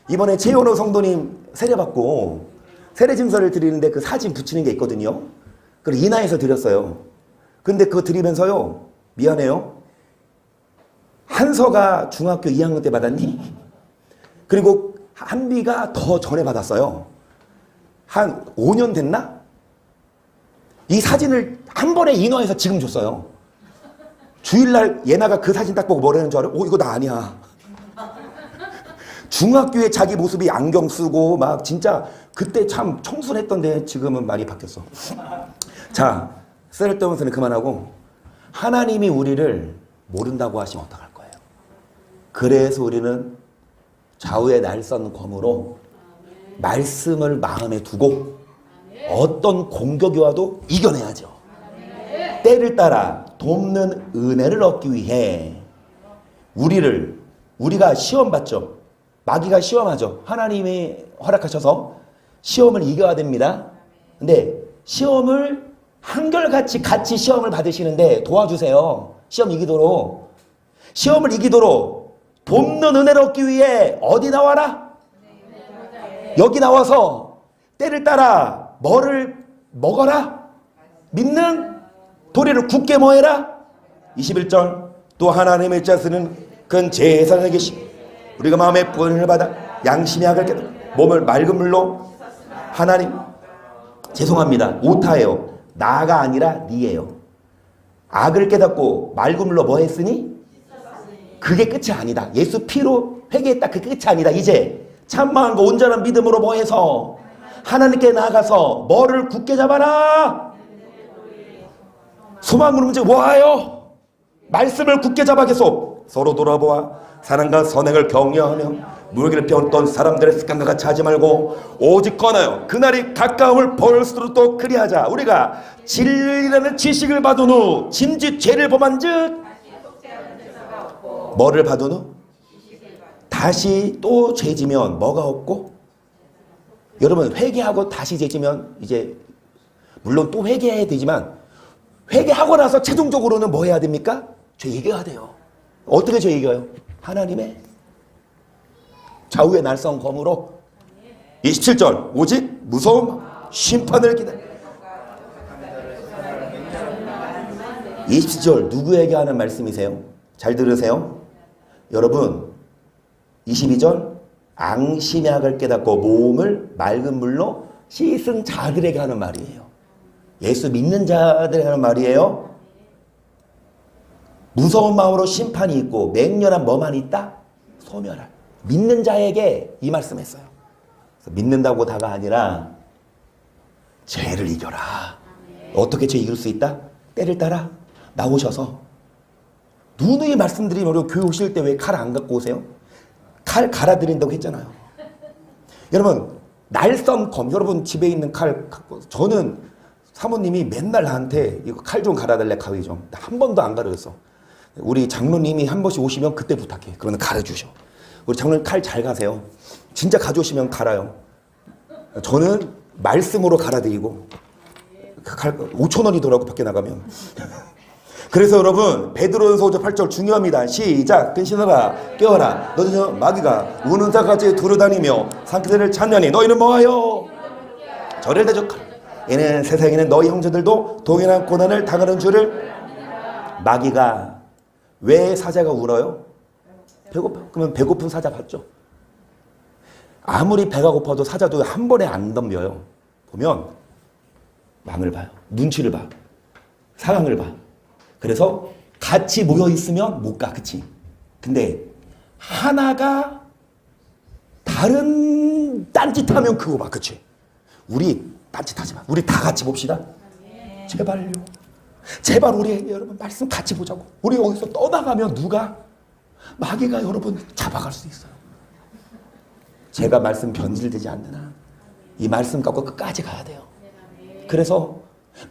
이번에 최현호 성도님 세례받고 세례 증서를 드리는데 그 사진 붙이는 게 있거든요. 그걸 인하해서 드렸어요. 근데 그거 드리면서요. 미안해요. 한서가 중학교 2학년 때 받았니? 그리고 한비가 더 전에 받았어요. 한 5년 됐나? 이 사진을 한 번에 인화해서 지금 줬어요. 주일날 예나가 그 사진 딱 보고 뭐라는 줄 알아요? 이거 나 아니야. 중학교에 자기 모습이 안경 쓰고 막 진짜 그때 참 청순했던데 지금은 많이 바뀌었어. 자, 쓸데없는 그만하고 하나님이 우리를 모른다고 하시면 어떡할 거예요? 그래서 우리는 좌우의 날선 검으로 말씀을 마음에 두고 어떤 공격이 와도 이겨내야죠. 때를 따라 돕는 은혜를 얻기 위해 우리가 시험 받죠. 마귀가 시험하죠. 하나님이 허락하셔서 시험을 이겨야 됩니다. 근데 시험을 한결같이 같이 시험을 받으시는데 도와주세요. 시험을 이기도록 돕는 은혜를 얻기 위해 어디 나와라? 여기 나와서 때를 따라 뭐를 먹어라? 믿는 도리를 굳게 뭐해라? 21절 또 하나님의 자스는 큰 제사장에 계시 우리가 마음의 부恩을 받아 양심의 악을 깨달아 몸을 맑은 물로 하나님 죄송합니다. 오타예요. 나가 아니라 니예요. 악을 깨닫고 맑은 물로 뭐 했으니? 그게 끝이 아니다. 예수 피로 회개했다. 그게 끝이 아니다. 이제 참마음과 온전한 믿음으로 뭐 해서 하나님께 나아가서 뭐를 굳게 잡아라. 소망으로 문제 뭐하여? 말씀을 굳게 잡아 계속. 서로 돌아보아 사랑과 선행을 격려하며 물기를 피웠던 사람들의 습관과 같이 하지 말고 오직 권하여 그날이 가까움을 볼수록 또 그리하자. 우리가 진리라는 지식을 받은 후 짐짓 죄를 범한 즉 뭐를 받은 후 다시 또 죄지면 뭐가 없고, 여러분 회개하고 다시 죄지면 이제 물론 또 회개해야 되지만 회개하고 나서 최종적으로는 뭐 해야 됩니까? 죄 얘기해야 돼요. 어떻게 죄 얘기해요? 하나님의 좌우의 날선 검으로. 27절 오직 무서운 심판을 기다려. 27절 누구에게 하는 말씀이세요? 잘 들으세요. 여러분 22절 앙심약을 깨닫고 몸을 맑은 물로 씻은 자들에게 하는 말이에요. 예수 믿는 자들에게 하는 말이에요. 무서운 마음으로 심판이 있고 맹렬한 뭐만 있다? 소멸할. 믿는 자에게 이 말씀했어요. 믿는다고 다가 아니라 죄를 이겨라. 어떻게 죄 이길 수 있다? 때를 따라 나오셔서 누누이 말씀드리면 교회 오실 때 왜 칼 안 갖고 오세요? 칼 갈아드린다고 했잖아요. 여러분 날선 검, 여러분 집에 있는 칼 갖고, 저는 사모님이 맨날 나한테 이거 칼 좀 갈아달래, 가위 좀. 한 번도 안 가르쳤어. 우리 장로님이 한 번씩 오시면 그때 부탁해. 그러면 갈아주셔. 우리 장로님 칼 잘 가세요. 진짜 가져오시면 갈아요. 저는 말씀으로 갈아드리고, 칼 5,000원이더라고 밖에 나가면. 그래서 여러분 베드로전서 8절 중요합니다. 시작. 근신하라 깨어라 너희는 마귀가 우는 자같이 두루다니며 산기들을 찾느니 너희는 뭐하여 저를 대적하라. 얘는 세상에는 너희 형제들도 동일한 고난을 당하는 줄을. 마귀가 왜 사자가 울어요? 배고파. 그러면 배고픈 사자 봤죠? 아무리 배가 고파도 사자도 한 번에 안 덤벼요. 보면 망을 봐요. 눈치를 봐. 상황을 봐. 그래서 같이 모여 있으면 못 가. 그치? 근데 하나가 다른 딴짓하면 그거 봐. 그치? 우리 딴짓하지 마. 우리 다 같이 봅시다. 제발요. 제발 우리 여러분 말씀 같이 보자고. 우리 여기서 떠나가면 누가? 마귀가 여러분 잡아갈 수 있어요. 제가 말씀 변질되지 않는 한 이 말씀 갖고 끝까지 가야 돼요. 그래서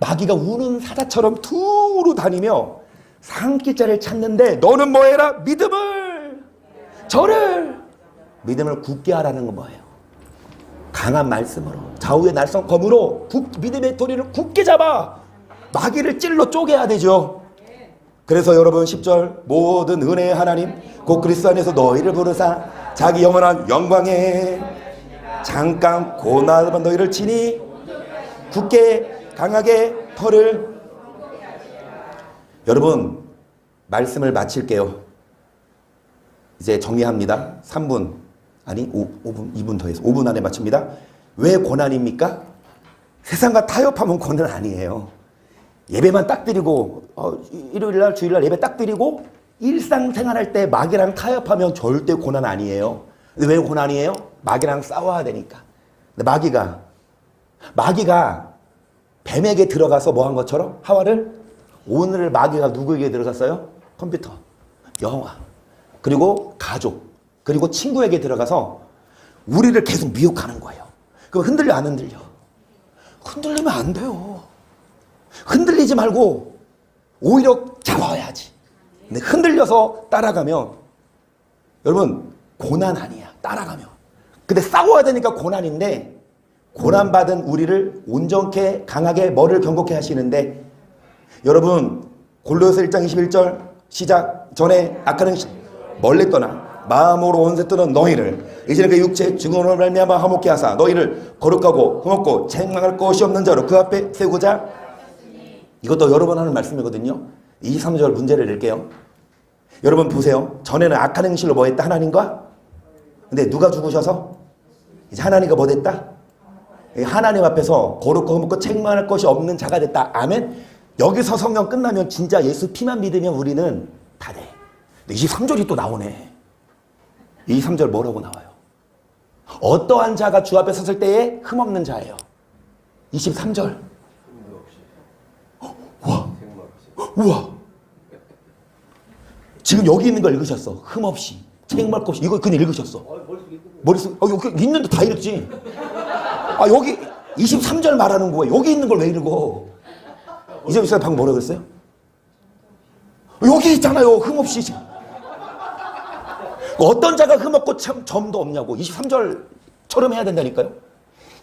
마귀가 우는 사자처럼 두루 다니며 산기자를 찾는데 너는 뭐해라? 믿음을 저를 믿음을 굳게 하라는 건 뭐예요? 강한 말씀으로 좌우의 날선 검으로 믿음의 도리를 굳게 잡아 마귀를 찔러 쪼개야 되죠. 그래서 여러분 10절 모든 은혜의 하나님 곧 그리스도 안에서 너희를 부르사 자기 영원한 영광에 잠깐 고난을 받은 너희를 친히 굳게 강하게 털을. 여러분 말씀을 마칠게요. 이제 정리합니다. 3분 아니 5분 2분 더해서 5분 안에 마칩니다. 왜 고난입니까? 세상과 타협하면 고난 아니에요. 예배만 딱 드리고 일요일날 주일날 예배 딱 드리고 일상생활할 때 마귀랑 타협하면 절대 고난 아니에요. 근데 왜 고난이에요? 마귀랑 싸워야 되니까. 근데 마귀가 뱀에게 들어가서 뭐 한 것처럼 하와를, 오늘 마귀가 누구에게 들어갔어요? 컴퓨터, 영화, 그리고 가족, 그리고 친구에게 들어가서 우리를 계속 미혹하는 거예요. 그럼 흔들려 안 흔들려? 흔들리면 안 돼요. 흔들리지 말고 오히려 잡아야지. 근데 흔들려서 따라가면 여러분 고난 아니야. 따라가면. 근데 싸워야 되니까 고난인데, 고난받은 우리를 온전케 강하게 뭐를 경고케 하시는데, 여러분 골로새 1장 21절 시작 전에 악하는 멀리 떠나 마음으로 온세 뜨는 너희를 이제는 그 육체의 증언으로 말미암아 화목케 하사 너희를 거룩하고 흠없고 책망할 것이 없는 자로 그 앞에 세우고자. 이것도 여러 번 하는 말씀이거든요. 23절 문제를 낼게요. 여러분 보세요. 전에는 악한 행실로 뭐 했다? 하나님과. 근데 누가 죽으셔서 이제 하나님과 뭐 됐다? 하나님 앞에서 거룩하고 흠없고 책망할 것이 없는 자가 됐다. 아멘. 여기서 성경 끝나면 진짜 예수 피만 믿으면 우리는 다 돼. 근데 23절이 또 나오네. 23절 뭐라고 나와요? 어떠한 자가 주 앞에 섰을 때에 흠없는 자예요. 23절. 우와. 지금 여기 있는 걸 읽으셨어. 흠없이 책임할 것 없이 이거 그냥 읽으셨어. 머릿속 여기 있는데 다 읽지. 아 여기 23절 말하는 거야. 여기 있는 걸 왜 읽어? 이제 방금 뭐라 그랬어요? 여기 있잖아요. 흠없이. 어떤 자가 흠없고 참 점도 없냐고. 23절처럼 해야 된다니까요.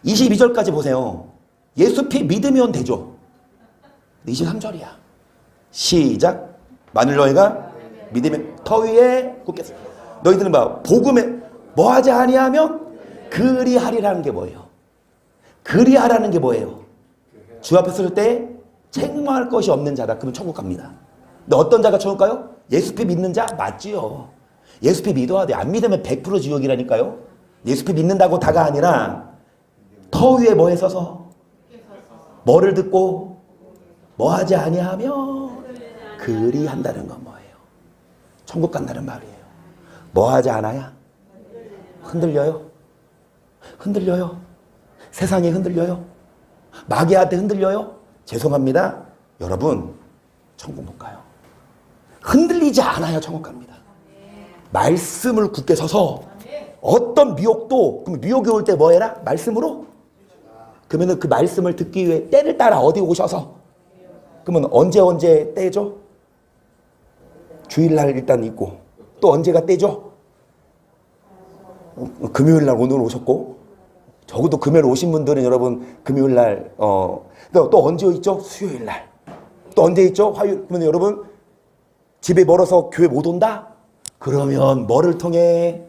22절까지 보세요. 예수 피 믿으면 되죠. 23절이야. 시작. 만일 너희가 믿으면 터 위에 굳겠어. 너희들은 봐. 복음에 뭐하지 아니하면 그리하리라는 게 뭐예요? 그리하라는 게 뭐예요? 주 앞에 설 때 책망할 것이 없는 자다. 그러면 천국 갑니다. 근데 어떤 자가 천국 가요? 예수 피 믿는 자 맞지요. 예수 피 믿어야 돼. 안 믿으면 100% 지옥이라니까요. 예수 피 믿는다고 다가 아니라 터 위에 뭐에 서서 뭐를 듣고 뭐하지 아니하며 그리한다는 건 뭐예요? 천국 간다는 말이에요. 뭐하지 않아야? 흔들려요? 흔들려요? 세상이 흔들려요? 마귀한테 흔들려요? 죄송합니다. 여러분 천국 못 가요. 흔들리지 않아야 천국 갑니다. 말씀을 굳게 서서 어떤 미혹도, 그럼 미혹이 올 때 뭐 해라? 말씀으로? 그러면 그 말씀을 듣기 위해 때를 따라 어디 오셔서? 그러면 언제 때죠? 주일날 일단 있고 또 언제가 때죠? 금요일날 오늘 오셨고 적어도 금요일 오신 분들은 여러분 금요일날 또 언제 있죠? 수요일날 또 언제 있죠? 화요일. 그러면 여러분 집에 멀어서 교회 못 온다? 그러면 뭐를 통해?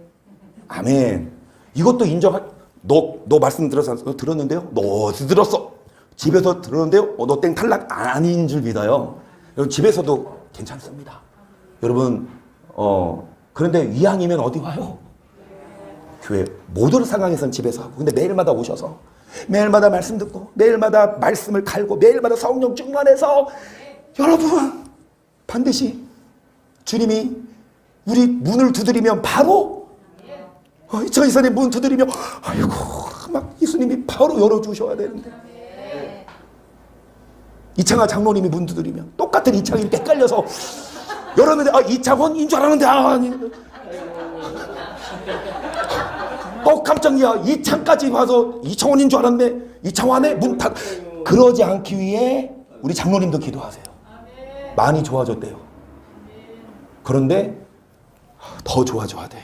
아멘. 이것도 인정할. 너 말씀 들었는데요? 너 들었어. 집에서 들었는데요? 너 땡 탈락 아닌 줄 믿어요. 여러분 집에서도 괜찮습니다. 여러분 그런데 이왕이면 어디 와요? 교회. 모든 상황에서는 집에서 하고. 근데 매일마다 오셔서 매일마다 말씀 듣고 매일마다 말씀을 갈고 매일마다 성령 충만해서 여러분 반드시 주님이 우리 문을 두드리면 바로 저 이산에 문 두드리며 아이고 막 예수님이 바로 열어주셔야 되는데 이창화 장로님이 문 두드리면 똑같은 이창이 이렇게 헷갈려서 열었는데 이창원인 줄 알았는데 아니 깜짝이야. 이창까지 와서 이창원인 줄 알았네. 이창환의 문 닫. 그러지 않기 위해 우리 장로님도 기도하세요. 많이 좋아졌대요. 그런데 더 좋아져야 돼.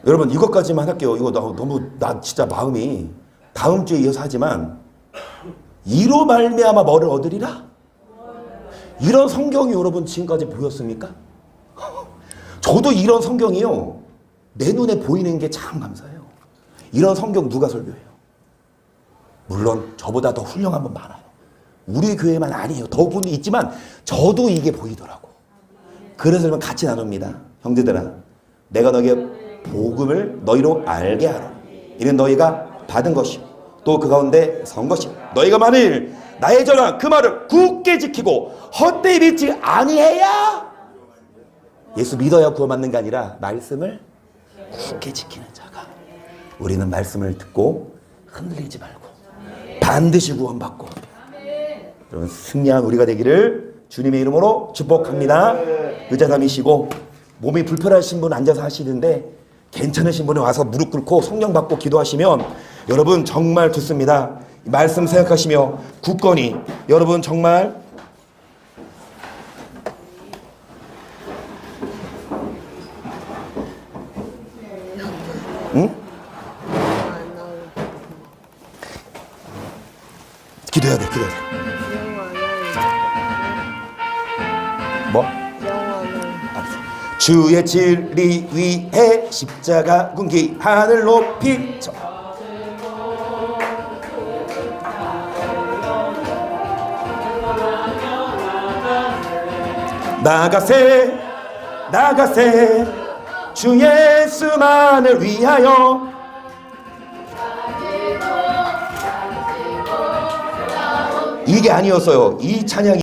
여러분 이것까지만 할게요. 이거 너무 나 진짜 마음이 다음 주에 이어서 하지만 이로 말미암아 뭐를 얻으리라? 이런 성경이 여러분 지금까지 보였습니까? 저도 이런 성경이요 내 눈에 보이는 게 참 감사해요. 이런 성경 누가 설교해요? 물론 저보다 더 훌륭한 분 많아요. 우리 교회만 아니에요. 더 분이 있지만 저도 이게 보이더라고. 그래서 여러분 같이 나눕니다. 형제들아 내가 너에게 복음을 너희로 알게 하라. 이는 너희가 받은 것이요 또 그 가운데 선 것이요 너희가 만일 나의 전한 그 말을 굳게 지키고 헛되이 믿지 아니해야 예수 믿어야 구원받는 게 아니라 말씀을 굳게 지키는 자가. 우리는 말씀을 듣고 흔들리지 말고 반드시 구원받고 여러분 승리한 우리가 되기를 주님의 이름으로 축복합니다. 의자 삼으시고 몸이 불편하신 분 앉아서 하시는데 괜찮으신 분은 와서 무릎 꿇고 성령 받고 기도하시면 여러분 정말 좋습니다. 말씀 생각하시며 굳건히 여러분 정말 응? 기도해야 돼. 뭐? 주의 진리 위에 십자가 군기 하늘 높이 나가세 주 예수만을 위하여 이게 아니었어요. 이 찬양이